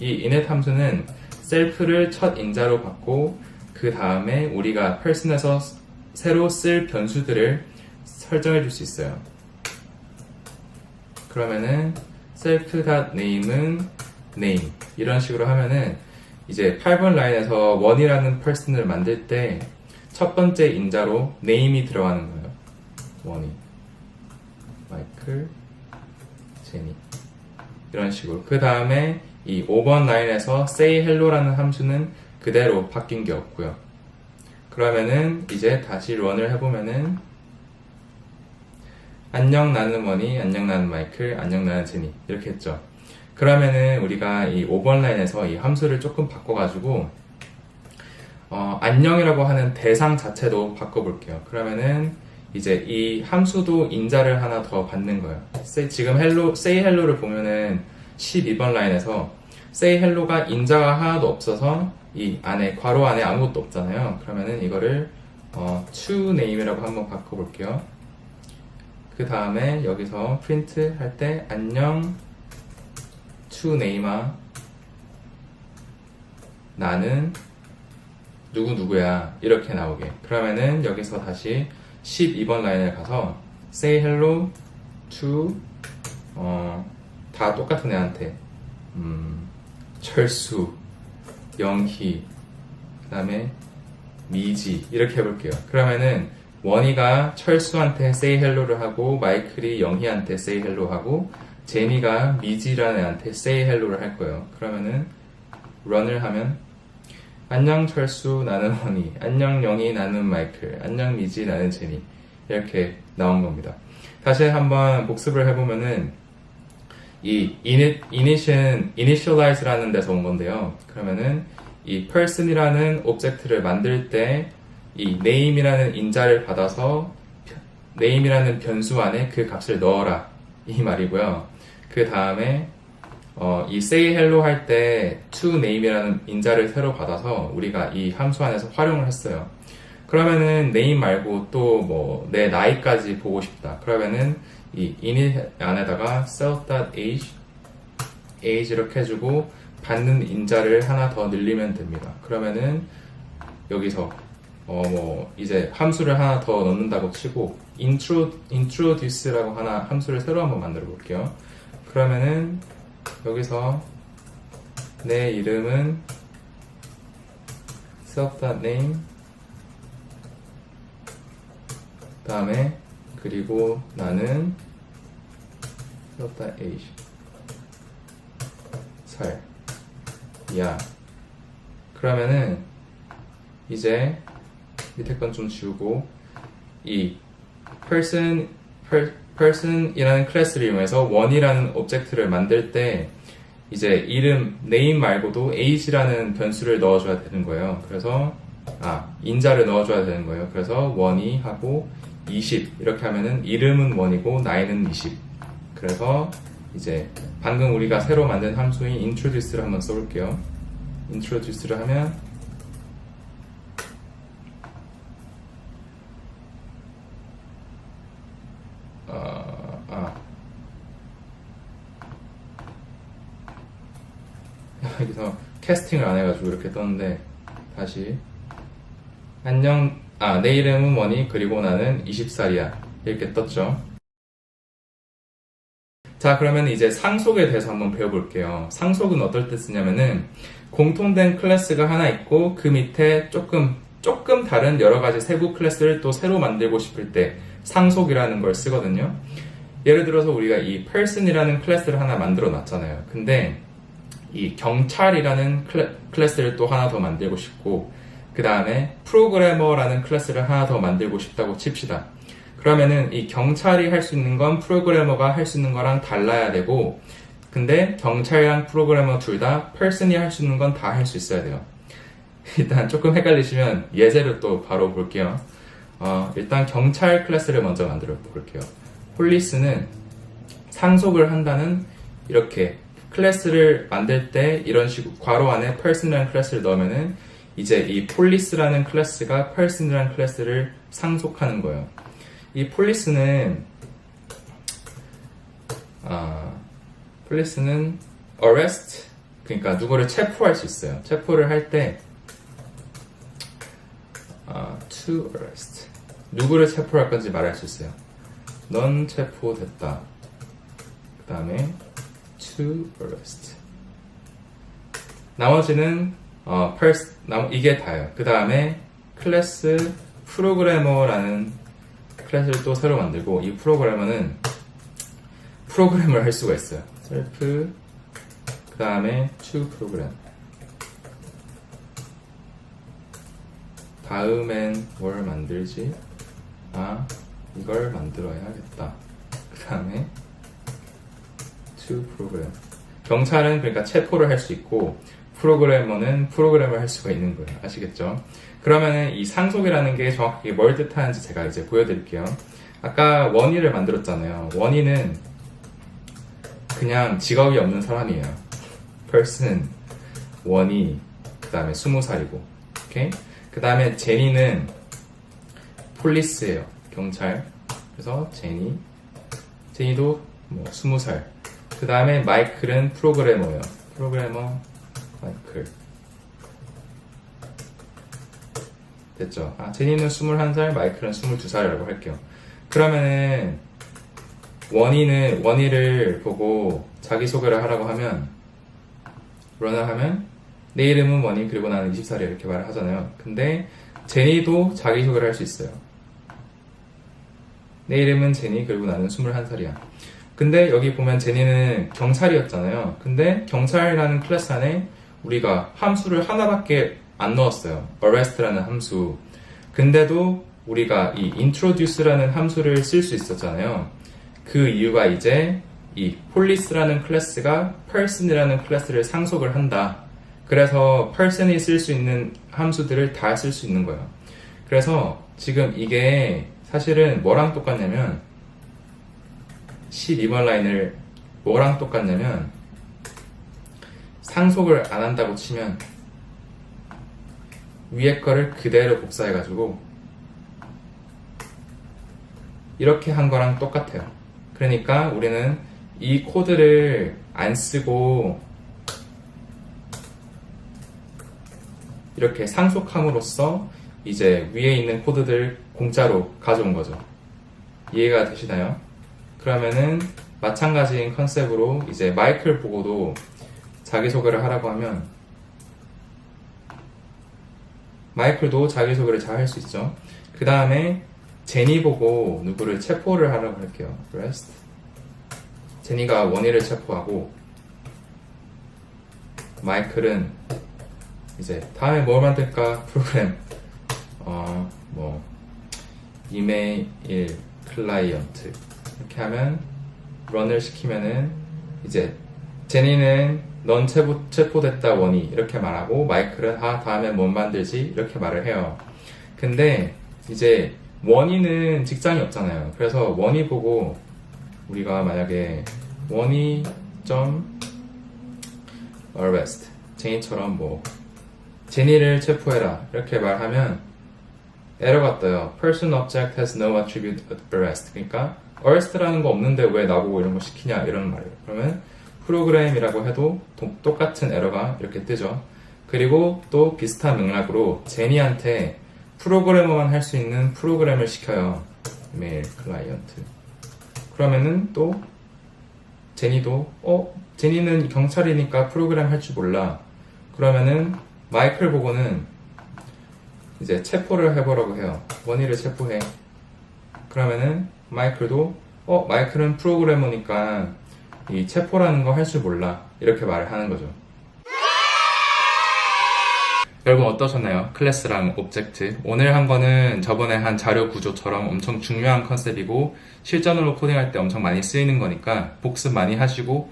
이 init 함수는 self를 첫 인자로 받고, 그 다음에 우리가 person에서 새로 쓸 변수들을 설정해 줄 수 있어요. 그러면은 self.name은 name 이런 식으로 하면은 이제 8번 라인에서 원이라는 person을 만들 때 첫 번째 인자로 name이 들어가는 거예요. 원이, 마이클, 제니 이런 식으로. 그 다음에 이 5번 라인에서 say hello라는 함수는 그대로 바뀐 게 없고요. 그러면은 이제 다시 런을 해보면은 안녕 나는 원이, 안녕 나는 마이클, 안녕 나는 제니 이렇게 했죠. 그러면은 우리가 이 5번 라인에서 이 함수를 조금 바꿔가지고 안녕이라고 하는 대상 자체도 바꿔볼게요. 그러면은 이제 이 함수도 인자를 하나 더 받는 거예요. 지금 say hello를 보면은 12번 라인에서 say hello가 인자가 하나도 없어서 이 안에 괄호 안에 아무것도 없잖아요. 그러면은 이거를 to name이라고 한번 바꿔볼게요. 그 다음에 여기서 프린트 할 때 안녕 to name아 나는 누구누구야 이렇게 나오게. 그러면은 여기서 다시 12번 라인에 가서 say hello to 다 똑같은 애한테 철수, 영희, 그 다음에 미지 이렇게 해볼게요. 그러면은 원희가 철수한테 say hello를 하고 마이클이 영희한테 say hello 하고 제니가 미지라는 애한테 say hello를 할 거예요. 그러면은 run을 하면 안녕 철수 나는 원희, 안녕 영희 나는 마이클, 안녕 미지 나는 제니 이렇게 나온 겁니다. 다시 한번 복습을 해보면은 이 initialize라는 데서 온 건데요. 그러면은 이 person이라는 오브젝트를 만들 때 이 name이라는 인자를 받아서 name이라는 변수 안에 그 값을 넣어라 이 말이고요. 그 다음에 이 say hello 할 때 to name이라는 인자를 새로 받아서 우리가 이 함수 안에서 활용을 했어요. 그러면은 name 말고 또 뭐 내 나이까지 보고 싶다. 그러면은 이 init 안에다가 self.age 이렇게 해주고 받는 인자를 하나 더 늘리면 됩니다. 그러면은 여기서 뭐 이제 함수를 하나 더 넣는다고 치고 introduce라고 하나 함수를 새로 한번 만들어 볼게요. 그러면은 여기서 내 이름은 self.name 그 다음에 그리고 나는 self.age 야 그러면은 이제 밑에 건 좀 지우고 이 person이라는 클래스를 이용해서 원이라는 오브젝트를 만들 때 이제 이름 name 말고도 age라는 변수를 넣어줘야 되는 거예요. 그래서 인자를 넣어줘야 되는 거예요. 그래서 원이 하고 20 이렇게 하면은 이름은 원이고 나이는 20. 그래서 이제 방금 우리가 새로 만든 함수인 introduce를 한번 써볼게요. introduce를 하면 여기서 캐스팅을 안 해가지고 이렇게 떴는데 다시 안녕 내 이름은 원이 그리고 나는 20살이야 이렇게 떴죠. 자 그러면 이제 상속에 대해서 한번 배워볼게요. 상속은 어떨 때 쓰냐면은 공통된 클래스가 하나 있고 그 밑에 조금 다른 여러 가지 세부 클래스를 또 새로 만들고 싶을 때 상속이라는 걸 쓰거든요. 예를 들어서 우리가 이 person이라는 클래스를 하나 만들어 놨잖아요. 근데 이 경찰이라는 클래스를 또 하나 더 만들고 싶고 그 다음에 프로그래머라는 클래스를 하나 더 만들고 싶다고 칩시다. 그러면은 이 경찰이 할 수 있는 건 프로그래머가 할 수 있는 거랑 달라야 되고 근데 경찰이랑 프로그래머 둘 다 person이 할 수 있는 건 다 할 수 있어야 돼요. 일단 조금 헷갈리시면 예제를 또 바로 볼게요. 일단 경찰 클래스를 먼저 만들어 볼게요. police는 상속을 한다는 이렇게 클래스를 만들 때 이런 식으로 괄호 안에 person이라는 클래스를 넣으면은 이제 이 police라는 클래스가 person이라는 클래스를 상속하는 거예요. 이 police는 arrest 그러니까 누구를 체포할 수 있어요. 체포를 할 때 to arrest 누구를 체포할 건지 말할 수 있어요. 넌 체포됐다. 그 다음에 to arrest 나머지는 이게 다예요. 그 다음에 클래스 프로그래머라는 클래스를 또 새로 만들고 이 프로그래머는 프로그램을 할 수가 있어요. self 그 다음에 to program 다음엔 뭘 만들지? 이걸 만들어야겠다. 그 다음에 to program 경찰은 그러니까 체포를 할 수 있고 프로그래머는 프로그램을 할 수가 있는 거예요. 아시겠죠? 그러면은 이 상속이라는 게 정확하게 뭘 뜻하는지 제가 이제 보여드릴게요. 아까 원희를 만들었잖아요. 원희는 그냥 직업이 없는 사람이에요. person, 원희, 그 다음에 20살이고, 오케이? 그 다음에 제니는 폴리스예요. 경찰. 그래서 제니도 뭐 20살. 그 다음에 마이클은 프로그래머예요. 프로그래머 마이클. 됐죠? 제니는 21살, 마이클은 22살이라고 할게요. 그러면은 원희를 보고 자기소개를 하라고 하면 런을 하면 내 이름은 원희 그리고 나는 20살이야 이렇게 말을 하잖아요. 근데 제니도 자기소개를 할 수 있어요. 내 이름은 제니 그리고 나는 21살이야. 근데 여기 보면 제니는 경찰이었잖아요. 근데 경찰이라는 클래스 안에 우리가 함수를 하나밖에 안 넣었어요. arrest라는 함수. 근데도 우리가 이 introduce라는 함수를 쓸 수 있었잖아요. 그 이유가 이제 이 police라는 클래스가 person이라는 클래스를 상속을 한다. 그래서 person이 쓸 수 있는 함수들을 다 쓸 수 있는 거예요. 그래서 지금 이게 사실은 뭐랑 똑같냐면 12번 라인을 뭐랑 똑같냐면 상속을 안 한다고 치면 위에 거를 그대로 복사해가지고 이렇게 한 거랑 똑같아요. 그러니까 우리는 이 코드를 안 쓰고 이렇게 상속함으로써 이제 위에 있는 코드들 공짜로 가져온 거죠. 이해가 되시나요? 그러면은 마찬가지인 컨셉으로 이제 마이클 보고도 자기소개를 하라고 하면 마이클도 자기소개를 잘 할 수 있죠. 그 다음에 제니 보고 누구를 체포를 하라고 할게요. arrest. 제니가 원희를 체포하고 마이클은 이제 다음에 뭘 만들까? 프로그램 이메일 클라이언트 이렇게 하면 런을 시키면은 이제 제니는 넌 체포됐다 원희 이렇게 말하고 마이클은 다음에 뭘 만들지 이렇게 말을 해요. 근데 이제 원희는 직장이 없잖아요. 그래서 원희 보고 우리가 만약에 원희 arrest 제니처럼 제니를 체포해라 이렇게 말하면 에러가 떠요. person object has no attribute arrest. 그러니까 arrest라는 거 없는데 왜 나보고 이런 거 시키냐 이런 말이에요. 그러면 프로그램이라고 해도 똑같은 에러가 이렇게 뜨죠. 그리고 또 비슷한 맥락으로 제니한테 프로그래머만 할 수 있는 프로그램을 시켜요. 메일 클라이언트. 그러면은 또 제니도 제니는 경찰이니까 프로그램 할 줄 몰라. 그러면은 마이클 보고는 이제 체포를 해보라고 해요. 원희를 체포해. 그러면은 마이클도 마이클은 프로그래머니까 이 체포라는 거 할 줄 몰라 이렇게 말을 하는 거죠. 여러분 어떠셨나요? 클래스랑 오브젝트. 오늘 한 거는 저번에 한 자료 구조처럼 엄청 중요한 컨셉이고 실전으로 코딩할 때 엄청 많이 쓰이는 거니까 복습 많이 하시고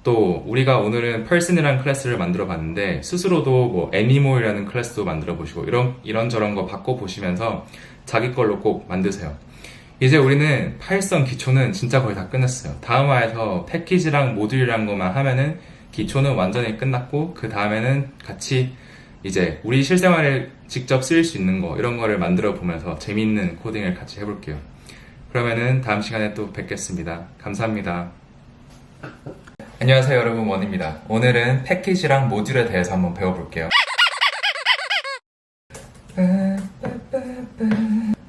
또 우리가 오늘은 person이라는 클래스를 만들어 봤는데 스스로도 animal이라는 클래스도 만들어 보시고 이런저런 거 바꿔 보시면서 자기 걸로 꼭 만드세요. 이제 우리는 파이썬 기초는 진짜 거의 다 끝냈어요. 다음 화에서 패키지랑 모듈이란 것만 하면은 기초는 완전히 끝났고 그 다음에는 같이 이제 우리 실생활에 직접 쓰일 수 있는 거 이런 거를 만들어 보면서 재밌는 코딩을 같이 해볼게요. 그러면은 다음 시간에 또 뵙겠습니다. 감사합니다. 안녕하세요 여러분, 원입니다. 오늘은 패키지랑 모듈에 대해서 한번 배워볼게요.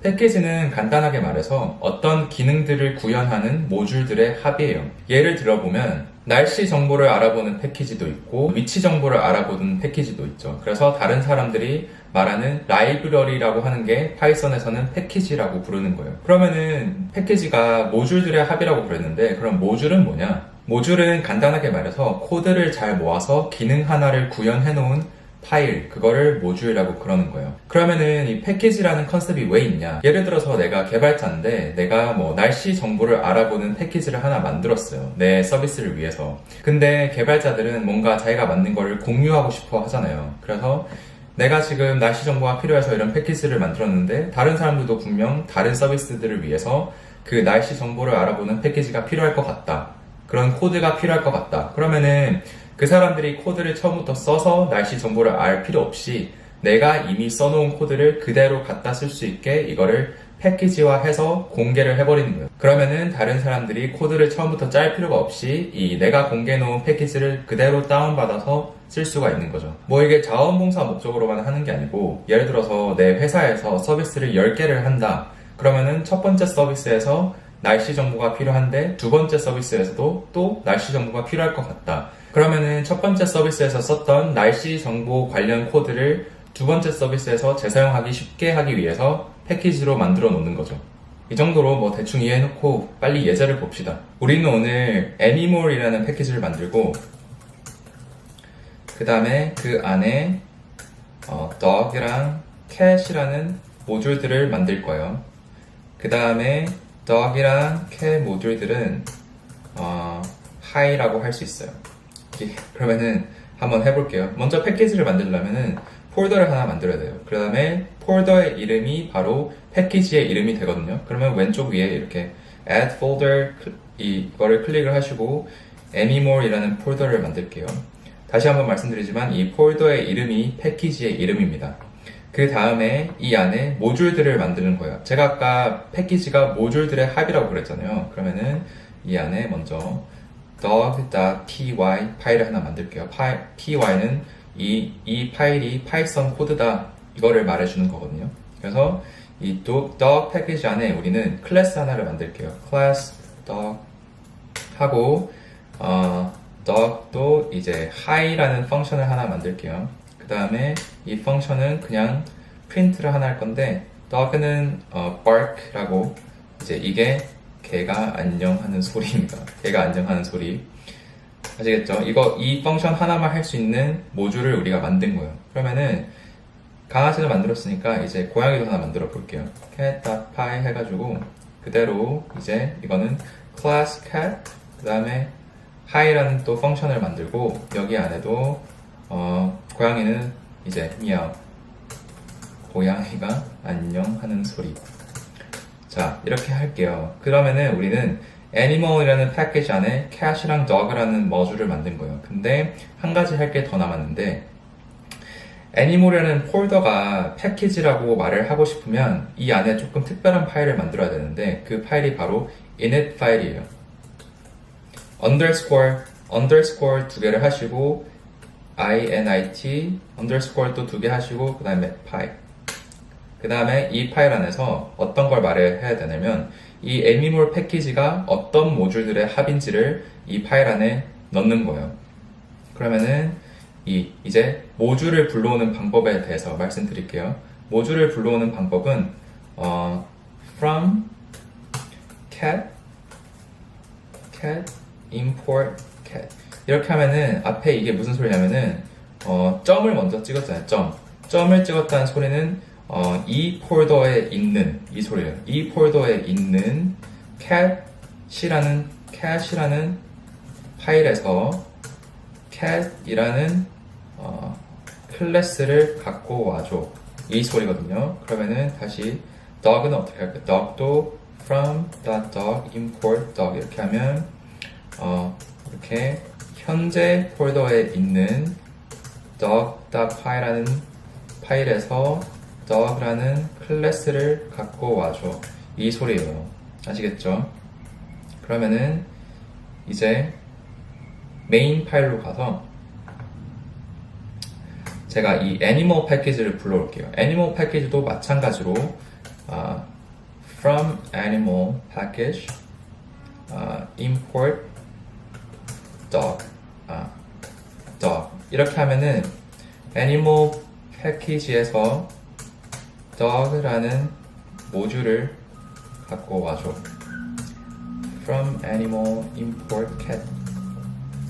패키지는 간단하게 말해서 어떤 기능들을 구현하는 모듈들의 합이에요. 예를 들어보면 날씨 정보를 알아보는 패키지도 있고 위치 정보를 알아보는 패키지도 있죠. 그래서 다른 사람들이 말하는 라이브러리라고 하는 게 파이썬에서는 패키지라고 부르는 거예요. 그러면은 패키지가 모듈들의 합이라고 부르는데 그럼 모듈은 뭐냐? 모듈은 간단하게 말해서 코드를 잘 모아서 기능 하나를 구현해 놓은 파일, 그거를 모듈이라고 그러는 거예요. 그러면은 이 패키지라는 컨셉이 왜 있냐? 예를 들어서 내가 개발자인데 내가 날씨 정보를 알아보는 패키지를 하나 만들었어요. 내 서비스를 위해서. 근데 개발자들은 뭔가 자기가 만든 거를 공유하고 싶어 하잖아요. 그래서 내가 지금 날씨 정보가 필요해서 이런 패키지를 만들었는데 다른 사람들도 분명 다른 서비스들을 위해서 그 날씨 정보를 알아보는 패키지가 필요할 것 같다. 그런 코드가 필요할 것 같다. 그러면은 그 사람들이 코드를 처음부터 써서 날씨 정보를 알 필요 없이 내가 이미 써놓은 코드를 그대로 갖다 쓸 수 있게 이거를 패키지화해서 공개를 해버리는 거예요. 그러면은 다른 사람들이 코드를 처음부터 짤 필요가 없이 이 내가 공개해놓은 패키지를 그대로 다운받아서 쓸 수가 있는 거죠. 뭐 이게 자원봉사 목적으로만 하는 게 아니고 예를 들어서 내 회사에서 서비스를 10개를 한다. 그러면은 첫 번째 서비스에서 날씨 정보가 필요한데 두 번째 서비스에서도 또 날씨 정보가 필요할 것 같다. 그러면은 첫 번째 서비스에서 썼던 날씨 정보 관련 코드를 두 번째 서비스에서 재사용하기 쉽게 하기 위해서 패키지로 만들어 놓는 거죠. 이 정도로 뭐 대충 이해해놓고 빨리 예제를 봅시다. 우리는 오늘 Anymor이라는 패키지를 만들고 그 다음에 그 안에 dog이랑 cat이라는 모듈들을 만들 거예요. 그 다음에 dog이랑 cat 모듈들은 hi라고 할 수 있어요. 그러면은 한번 해볼게요. 먼저 패키지를 만들려면은 폴더를 하나 만들어야 돼요. 그 다음에 폴더의 이름이 바로 패키지의 이름이 되거든요. 그러면 왼쪽 위에 이렇게 add folder 이거를 클릭을 하시고 anymore이라는 폴더를 만들게요. 다시 한번 말씀드리지만 이 폴더의 이름이 패키지의 이름입니다. 그 다음에 이 안에 모듈들을 만드는 거예요. 제가 아까 패키지가 모듈들의 합이라고 그랬잖아요. 그러면은 이 안에 먼저 dog.py 파일을 하나 만들게요. py는 이 파일이 파이썬 코드다 이거를 말해주는 거거든요. 그래서 이 dog 패키지 안에 우리는 클래스 하나를 만들게요. class dog 하고 dog도 이제 hi라는 펑션을 하나 만들게요. 그 다음에 이 펑션은 그냥 프린트를 하나 할 건데 dog는 bark라고 이제 이게 개가 안녕하는 소리입니다. 개가 안녕하는 소리. 아시겠죠? 이 펑션 하나만 할 수 있는 모듈을 우리가 만든 거예요. 그러면은 강아지를 만들었으니까 이제 고양이도 하나 만들어 볼게요. cat.py 해가지고 그대로 이제 이거는 class cat 그 다음에 hi라는 또 펑션을 만들고 여기 안에도 고양이는 이제 meow 고양이가 안녕하는 소리. 자 이렇게 할게요. 그러면은 우리는 Animal이라는 패키지 안에 cat이랑 dog라는 머줄을 만든 거예요. 근데 한 가지 할 게 더 남았는데 Animal이라는 폴더가 패키지라고 말을 하고 싶으면 이 안에 조금 특별한 파일을 만들어야 되는데 그 파일이 바로 init 파일이에요. underscore 두 개를 하시고 init underscore 또 두 개 하시고 그 다음에 파일 그 다음에 이 파일 안에서 어떤 걸 말을 해야 되냐면 이 Animal 패키지가 어떤 모듈들의 합인지를 이 파일 안에 넣는 거예요. 그러면은 이제 모듈을 불러오는 방법에 대해서 말씀드릴게요. 모듈을 불러오는 방법은 from cat import cat 이렇게 하면은 앞에 이게 무슨 소리냐면은 점을 먼저 찍었잖아요. 점을 찍었다는 소리는 이 폴더에 있는 이 소리예요. 이 폴더에 있는 cat이라는 파일에서 cat이라는 클래스를 갖고 와줘. 이 소리거든요. 그러면은 다시 dog은 어떻게 할까요? dog도 from.dog import dog 이렇게 하면 이렇게 현재 폴더에 있는 dog.py라는 파일에서 dog라는 클래스를 갖고 와줘. 이 소리예요. 아시겠죠? 그러면은 이제 메인 파일로 가서 제가 이 animal 패키지를 불러올게요. animal 패키지도 마찬가지로 from animal package import dog 이렇게 하면은 animal 패키지에서 dog라는 모듈을 갖고 와줘. from animal import cat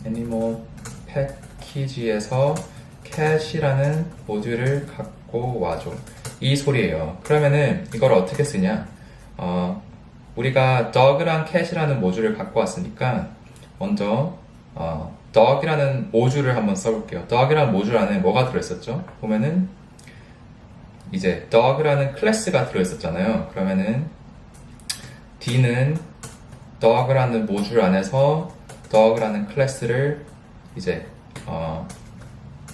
animal 패키지에서 cat이라는 모듈을 갖고 와줘. 이 소리예요. 그러면은 이걸 어떻게 쓰냐? 우리가 dog랑 cat이라는 모듈을 갖고 왔으니까 먼저 dog이라는 모듈을 한번 써볼게요. dog이라는 모듈 안에 뭐가 들어있었죠? 보면은 이제 dog라는 클래스가 들어있었잖아요. 그러면은 D는 dog라는 모듈 안에서 dog라는 클래스를 이제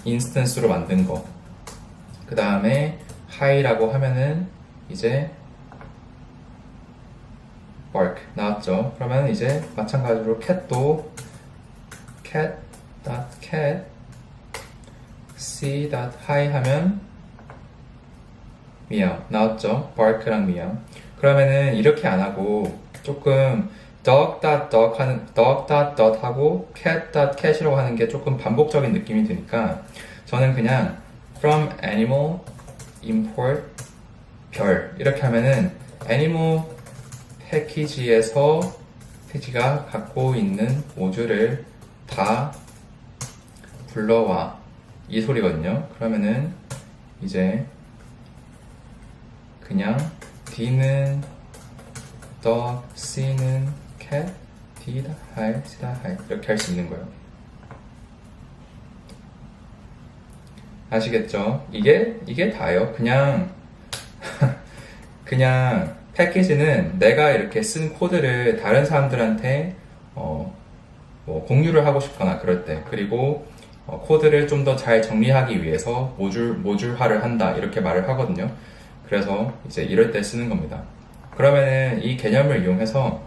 인스턴스로 만든 거. 그 다음에 high라고 하면은 이제 bark 나왔죠. 그러면 이제 마찬가지로 cat도 cat.cat c.hi 하면 meow 나왔죠. bark랑 meow. 그러면은 이렇게 안 하고 조금 dog.dog 하는 dog.dog 하고 cat.cat이라고 하는 게 조금 반복적인 느낌이 드니까 저는 그냥 from animal import 별 이렇게 하면은 애니멀 패키지가 갖고 있는 모듈을 다 불러와 이 소리거든요. 그러면은 이제 그냥 D는 dog, C는 cat, D다 hi, C다 hi 이렇게 할 수 있는 거예요. 아시겠죠? 이게 다예요. 그냥 패키지는 내가 이렇게 쓴 코드를 다른 사람들한테 뭐 공유를 하고 싶거나 그럴 때 그리고 코드를 좀 더 잘 정리하기 위해서 모듈화를 한다 이렇게 말을 하거든요. 그래서 이제 이럴 때 쓰는 겁니다. 그러면은 이 개념을 이용해서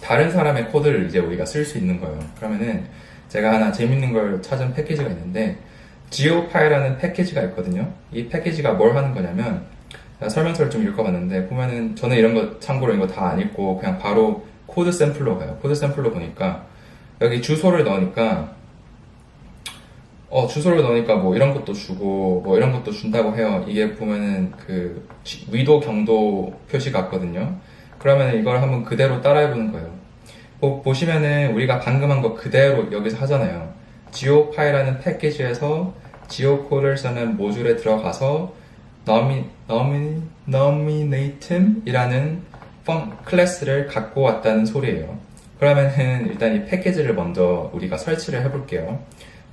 다른 사람의 코드를 이제 우리가 쓸 수 있는 거예요. 그러면은 제가 하나 재밌는 걸 찾은 패키지가 있는데 geopi라는 패키지가 있거든요. 이 패키지가 뭘 하는 거냐면 설명서를 좀 읽어봤는데 보면은 저는 이런 거 참고로 이거 다 안 읽고 그냥 바로 코드 샘플로 가요. 코드 샘플로 보니까 여기 주소를 넣으니까 뭐 이런 것도 주고 뭐 이런 것도 준다고 해요. 이게 보면은 그 위도 경도 표시 같거든요. 그러면 이걸 한번 그대로 따라해보는 거예요. 보시면은 우리가 방금 한 거 그대로 여기서 하잖아요. geopi라는 패키지에서 geocode를 쓰는 모듈에 들어가서 nominate이라는 클래스를 갖고 왔다는 소리예요. 그러면은 일단 이 패키지를 먼저 우리가 설치를 해볼게요.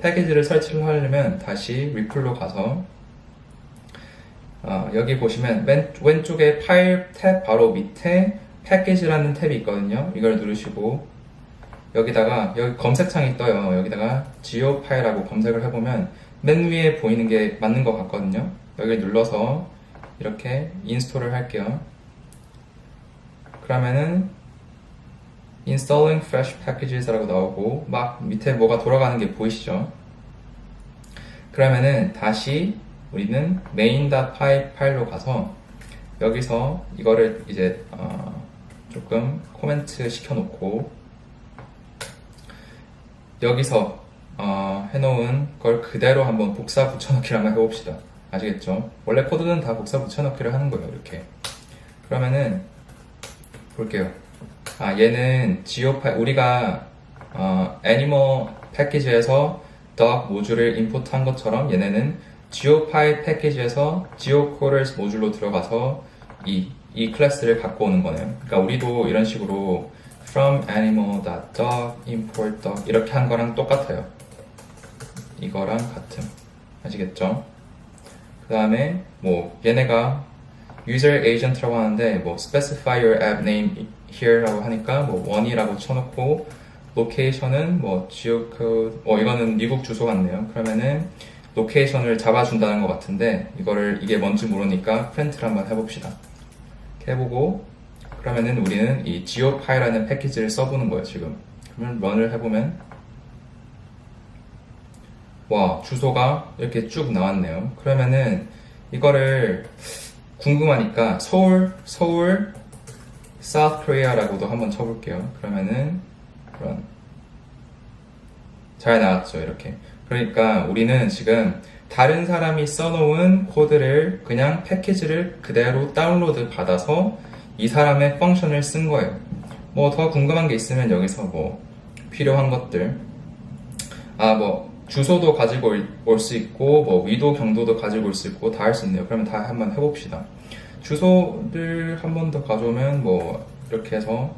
패키지를 설치를 하려면 다시 리플로 가서 여기 보시면 왼쪽에 파일 탭 바로 밑에 패키지라는 탭이 있거든요. 이걸 누르시고 여기 검색창이 떠요. 여기다가 geopi라고 검색을 해보면 맨 위에 보이는 게 맞는 것 같거든요. 여기를 눌러서 이렇게 인스톨을 할게요. 그러면은 installing fresh packages 라고 나오고 막 밑에 뭐가 돌아가는 게 보이시죠? 그러면은 다시 우리는 main.py 파일로 가서 여기서 이거를 이제 조금 코멘트 시켜놓고 여기서 해놓은 걸 그대로 한번 복사 붙여넣기를 한번 해봅시다. 아시겠죠? 원래 코드는 다 복사 붙여넣기를 하는 거예요. 이렇게. 그러면은 볼게요. 얘는 geopy 우리가 애니멀 패키지에서 dog 모듈을 임포트한 것처럼 얘네는 geopy 패키지에서 geocoders 모듈로 들어가서 이 클래스를 갖고 오는 거네요. 그러니까 우리도 이런 식으로 from animal.dog import dog 이렇게 한 거랑 똑같아요. 이거랑 같음. 아시겠죠? 그 다음에 뭐 얘네가 user agent라고 하는데 뭐 specify your app name here라고 하니까 뭐 원이라고 쳐놓고 location은 뭐 geocode 이거는 미국 주소 같네요. 그러면은 location을 잡아준다는 것 같은데 이게 뭔지 모르니까 프린트를 한번 해봅시다. 이렇게 해보고 그러면은 우리는 이 geopy라는 패키지를 써보는 거예요. 지금 그러면 런을 해보면 와 주소가 이렇게 쭉 나왔네요. 그러면은 이거를 궁금하니까 서울 South Korea라고도 한번 쳐볼게요. 그러면은 run 잘 나왔죠. 이렇게. 그러니까 우리는 지금 다른 사람이 써놓은 코드를 그냥 패키지를 그대로 다운로드 받아서 이 사람의 펑션을 쓴 거예요. 뭐 더 궁금한 게 있으면 여기서 뭐 필요한 것들 뭐 주소도 가지고 올 수 있고 뭐 위도 경도도 가지고 올 수 있고 다 할 수 있네요. 그러면 다 한번 해봅시다. 주소를 한 번 더 가져오면 뭐 이렇게 해서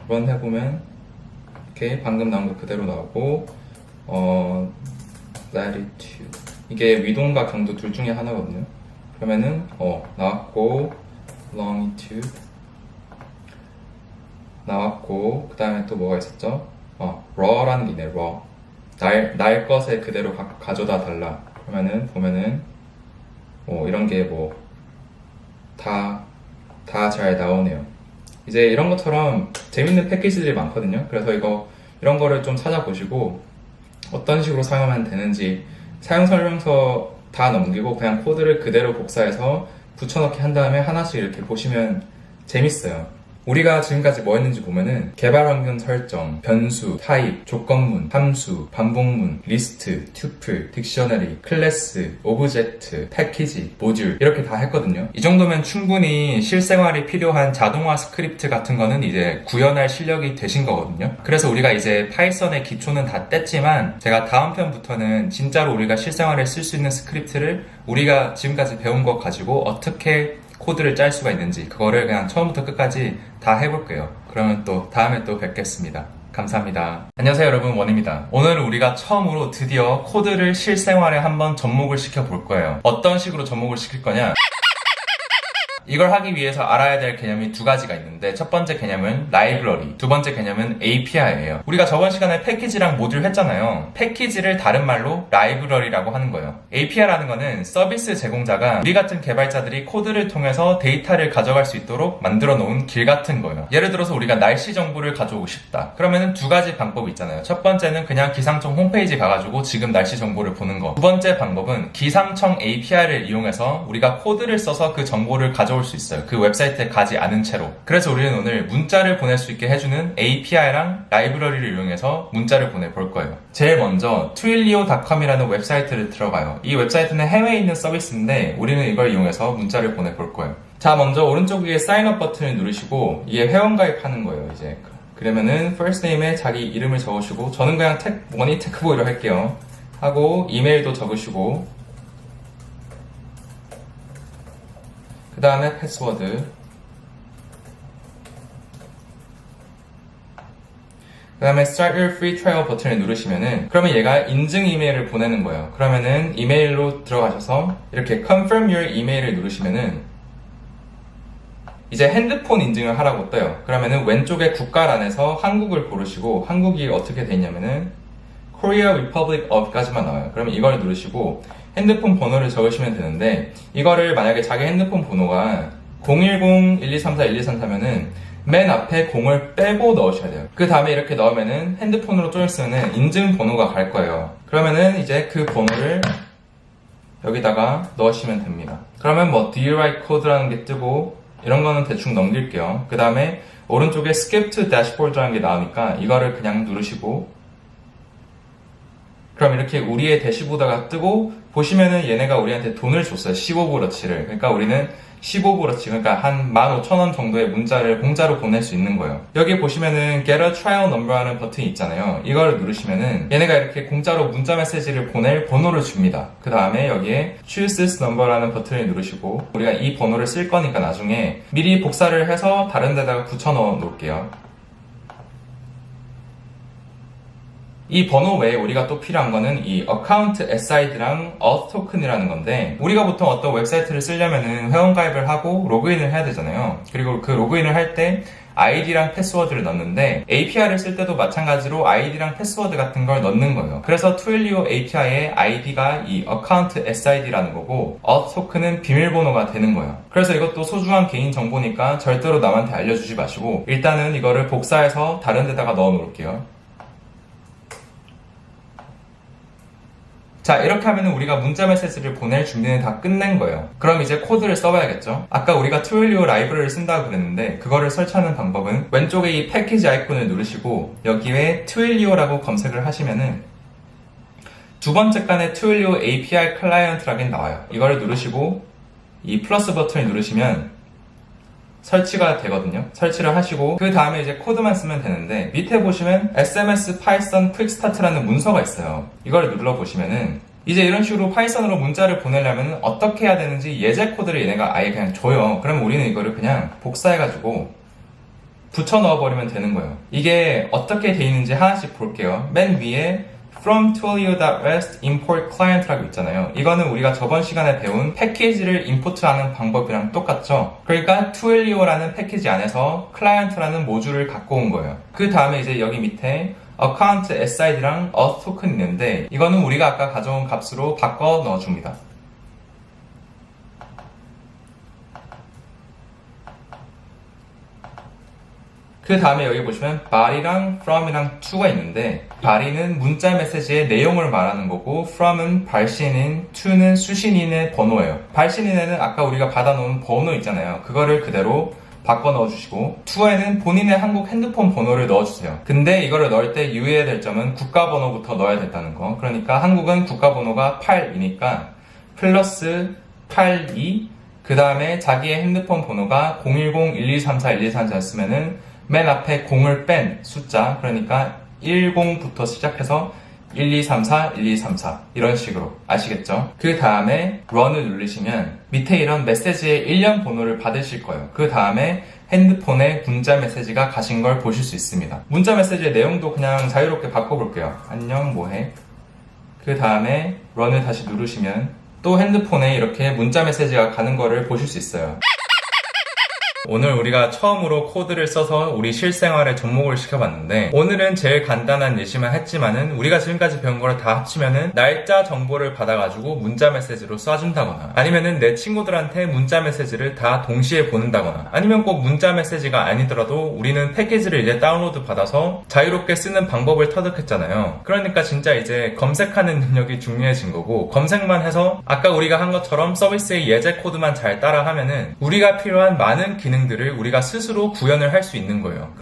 런 해보면 이렇게 방금 나온 거 그대로 나오고 latitude 이게 위동과 경도 둘 중에 하나거든요. 그러면은 나왔고 longitude 나왔고 그 다음에 또 뭐가 있었죠? raw라는 게 있네. raw 날 것에 그대로 가져다 달라. 그러면은 보면은 이런 게 뭐 다 잘 나오네요. 이제 이런 것처럼 재밌는 패키지들이 많거든요. 그래서 이런 거를 좀 찾아보시고 어떤 식으로 사용하면 되는지 사용 설명서 다 넘기고 그냥 코드를 그대로 복사해서 붙여넣기 한 다음에 하나씩 이렇게 보시면 재밌어요. 우리가 지금까지 뭐 했는지 보면은 개발 환경 설정, 변수, 타입, 조건문, 함수, 반복문, 리스트, 튜플, 딕셔너리, 클래스, 오브젝트, 패키지, 모듈 이렇게 다 했거든요. 이 정도면 충분히 실생활이 필요한 자동화 스크립트 같은 거는 이제 구현할 실력이 되신 거거든요. 그래서 우리가 이제 파이썬의 기초는 다 뗐지만 제가 다음 편부터는 진짜로 우리가 실생활에 쓸 수 있는 스크립트를 우리가 지금까지 배운 거 가지고 어떻게 코드를 짤 수가 있는지 그거를 그냥 처음부터 끝까지 다 해볼게요. 그러면 또 다음에 또 뵙겠습니다. 감사합니다. 안녕하세요 여러분, 원입니다. 오늘 우리가 처음으로 드디어 코드를 실생활에 한번 접목을 시켜 볼 거예요. 어떤 식으로 접목을 시킬 거냐? 이걸 하기 위해서 알아야 될 개념이 두 가지가 있는데 첫 번째 개념은 라이브러리, 두 번째 개념은 API예요. 우리가 저번 시간에 패키지랑 모듈 했잖아요. 패키지를 다른 말로 라이브러리라고 하는 거예요. API라는 거는 서비스 제공자가 우리 같은 개발자들이 코드를 통해서 데이터를 가져갈 수 있도록 만들어 놓은 길 같은 거예요. 예를 들어서 우리가 날씨 정보를 가져오고 싶다. 그러면은 두 가지 방법이 있잖아요. 첫 번째는 그냥 기상청 홈페이지 가가지고 지금 날씨 정보를 보는 거. 두 번째 방법은 기상청 API를 이용해서 우리가 코드를 써서 그 정보를 가져올 수 있어요. 그 웹사이트에 가지 않은 채로. 그래서 우리는 오늘 문자를 보낼 수 있게 해주는 API랑 라이브러리를 이용해서 문자를 보내볼 거예요. 제일 먼저 twilio.com이라는 웹사이트를 들어가요. 이 웹사이트는 해외에 있는 서비스인데 우리는 이걸 이용해서 문자를 보내볼 거예요. 자, 먼저 오른쪽 위에 사인업 버튼을 누르시고 이게 회원가입하는 거예요. 이제 그러면은 first name에 자기 이름을 적으시고 저는 그냥 원이 테크보이로 할게요. 하고 이메일도 적으시고 그 다음에 패스워드, 그 다음에 Start Your Free Trial 버튼을 누르시면은 그러면 얘가 인증 이메일을 보내는 거예요. 그러면은 이메일로 들어가셔서 이렇게 Confirm Your Email을 누르시면은 이제 핸드폰 인증을 하라고 떠요. 그러면은 왼쪽에 국가란에서 한국을 고르시고 한국이 어떻게 돼 있냐면은 Korea Republic of까지만 나와요. 그러면 이걸 누르시고 핸드폰 번호를 적으시면 되는데 이거를 만약에 자기 핸드폰 번호가 010-1234-1233이면은 맨 앞에 0을 빼고 넣으셔야 돼요. 그 다음에 이렇게 넣으면은 핸드폰으로 좀 있으면은 인증 번호가 갈 거예요. 그러면은 이제 그 번호를 여기다가 넣으시면 됩니다. 그러면 뭐 Do you write code라는 게 뜨고 이런 거는 대충 넘길게요. 그 다음에 오른쪽에 Skip to Dashboard라는 게 나오니까 이거를 그냥 누르시고 그럼 이렇게 우리의 대시보드가 뜨고 보시면은 얘네가 우리한테 돈을 줬어요. 15브러치를. 그러니까 우리는 15브러치, 그러니까 한 15,000원 정도의 문자를 공짜로 보낼 수 있는 거예요. 여기 보시면은 Get a Trial Number라는 버튼이 있잖아요. 이걸 누르시면은 얘네가 이렇게 공짜로 문자 메시지를 보낼 번호를 줍니다. 그 다음에 여기에 Choose this number라는 버튼을 누르시고 우리가 이 번호를 쓸 거니까 나중에 미리 복사를 해서 다른 데다가 붙여 넣어 놓을게요. 이 번호 외에 우리가 또 필요한 거는 이 account SID랑 auth token이라는 건데 우리가 보통 어떤 웹사이트를 쓰려면은 회원가입을 하고 로그인을 해야 되잖아요. 그리고 그 로그인을 할 때 아이디랑 패스워드를 넣는데 API를 쓸 때도 마찬가지로 아이디랑 패스워드 같은 걸 넣는 거예요. 그래서 Twilio API의 아이디가 이 account SID라는 거고 auth token은 비밀번호가 되는 거예요. 그래서 이것도 소중한 개인 정보니까 절대로 남한테 알려주지 마시고 일단은 이거를 복사해서 다른 데다가 넣어 놓을게요. 자, 이렇게 하면 우리가 문자 메시지를 보낼 준비는 다 끝낸 거예요. 그럼 이제 코드를 써봐야겠죠? 아까 우리가 Twilio 라이브러리를 쓴다고 그랬는데 그거를 설치하는 방법은 왼쪽에 이 패키지 아이콘을 누르시고 여기에 Twilio라고 검색을 하시면은 두 번째 칸에 Twilio API 클라이언트라고 나와요. 이거를 누르시고 이 플러스 버튼을 누르시면 설치가 되거든요. 설치를 하시고 그 다음에 이제 코드만 쓰면 되는데 밑에 보시면 SMS Python Quick Start라는 문서가 있어요. 이걸 눌러보시면은 이제 이런 식으로 파이썬으로 문자를 보내려면 어떻게 해야 되는지 예제 코드를 얘네가 아예 그냥 줘요. 그러면 우리는 이거를 그냥 복사해가지고 붙여 넣어버리면 되는 거예요. 이게 어떻게 돼 있는지 하나씩 볼게요. 맨 위에 from twilio.rest import client라고 있잖아요. 이거는 우리가 저번 시간에 배운 패키지를 임포트하는 방법이랑 똑같죠. 그러니까 twilio라는 패키지 안에서 클라이언트라는 모듈을 갖고 온 거예요. 그 다음에 이제 여기 밑에 account SID랑 auth token 있는데 이거는 우리가 아까 가져온 값으로 바꿔 넣어줍니다. 그 다음에 여기 보시면 body랑 from이랑 to가 있는데 body는 문자 메시지의 내용을 말하는 거고 from은 발신인, to는 수신인의 번호예요. 발신인에는 아까 우리가 받아놓은 번호 있잖아요. 그거를 그대로 바꿔 넣어주시고 to에는 본인의 한국 핸드폰 번호를 넣어주세요. 근데 이거를 넣을 때 유의해야 될 점은 국가번호부터 넣어야 된다는 거. 그러니까 한국은 국가번호가 8이니까 플러스 82 그 다음에 자기의 핸드폰 번호가 010-1234-1234였으면은 맨 앞에 0을 뺀 숫자 그러니까 10부터 시작해서 1234, 1234 이런 식으로 아시겠죠? 그 다음에 run을 누르시면 밑에 이런 메시지의 일련 번호를 받으실 거예요. 그 다음에 핸드폰에 문자 메시지가 가신 걸 보실 수 있습니다. 문자 메시지의 내용도 그냥 자유롭게 바꿔볼게요. 안녕 뭐해? 그 다음에 run을 다시 누르시면 또 핸드폰에 이렇게 문자 메시지가 가는 거를 보실 수 있어요. 오늘 우리가 처음으로 코드를 써서 우리 실생활에 접목을 시켜봤는데 오늘은 제일 간단한 예시만 했지만은 우리가 지금까지 배운 거를 다 합치면은 날짜 정보를 받아가지고 문자 메시지로 쏴준다거나 아니면은 내 친구들한테 문자 메시지를 다 동시에 보낸다거나 아니면 꼭 문자 메시지가 아니더라도 우리는 패키지를 이제 다운로드 받아서 자유롭게 쓰는 방법을 터득했잖아요. 그러니까 진짜 이제 검색하는 능력이 중요해진 거고 검색만 해서 아까 우리가 한 것처럼 서비스의 예제 코드만 잘 따라하면은 우리가 필요한 많은 기능들을 우리가 스스로 구현을 할 수 있는 거예요.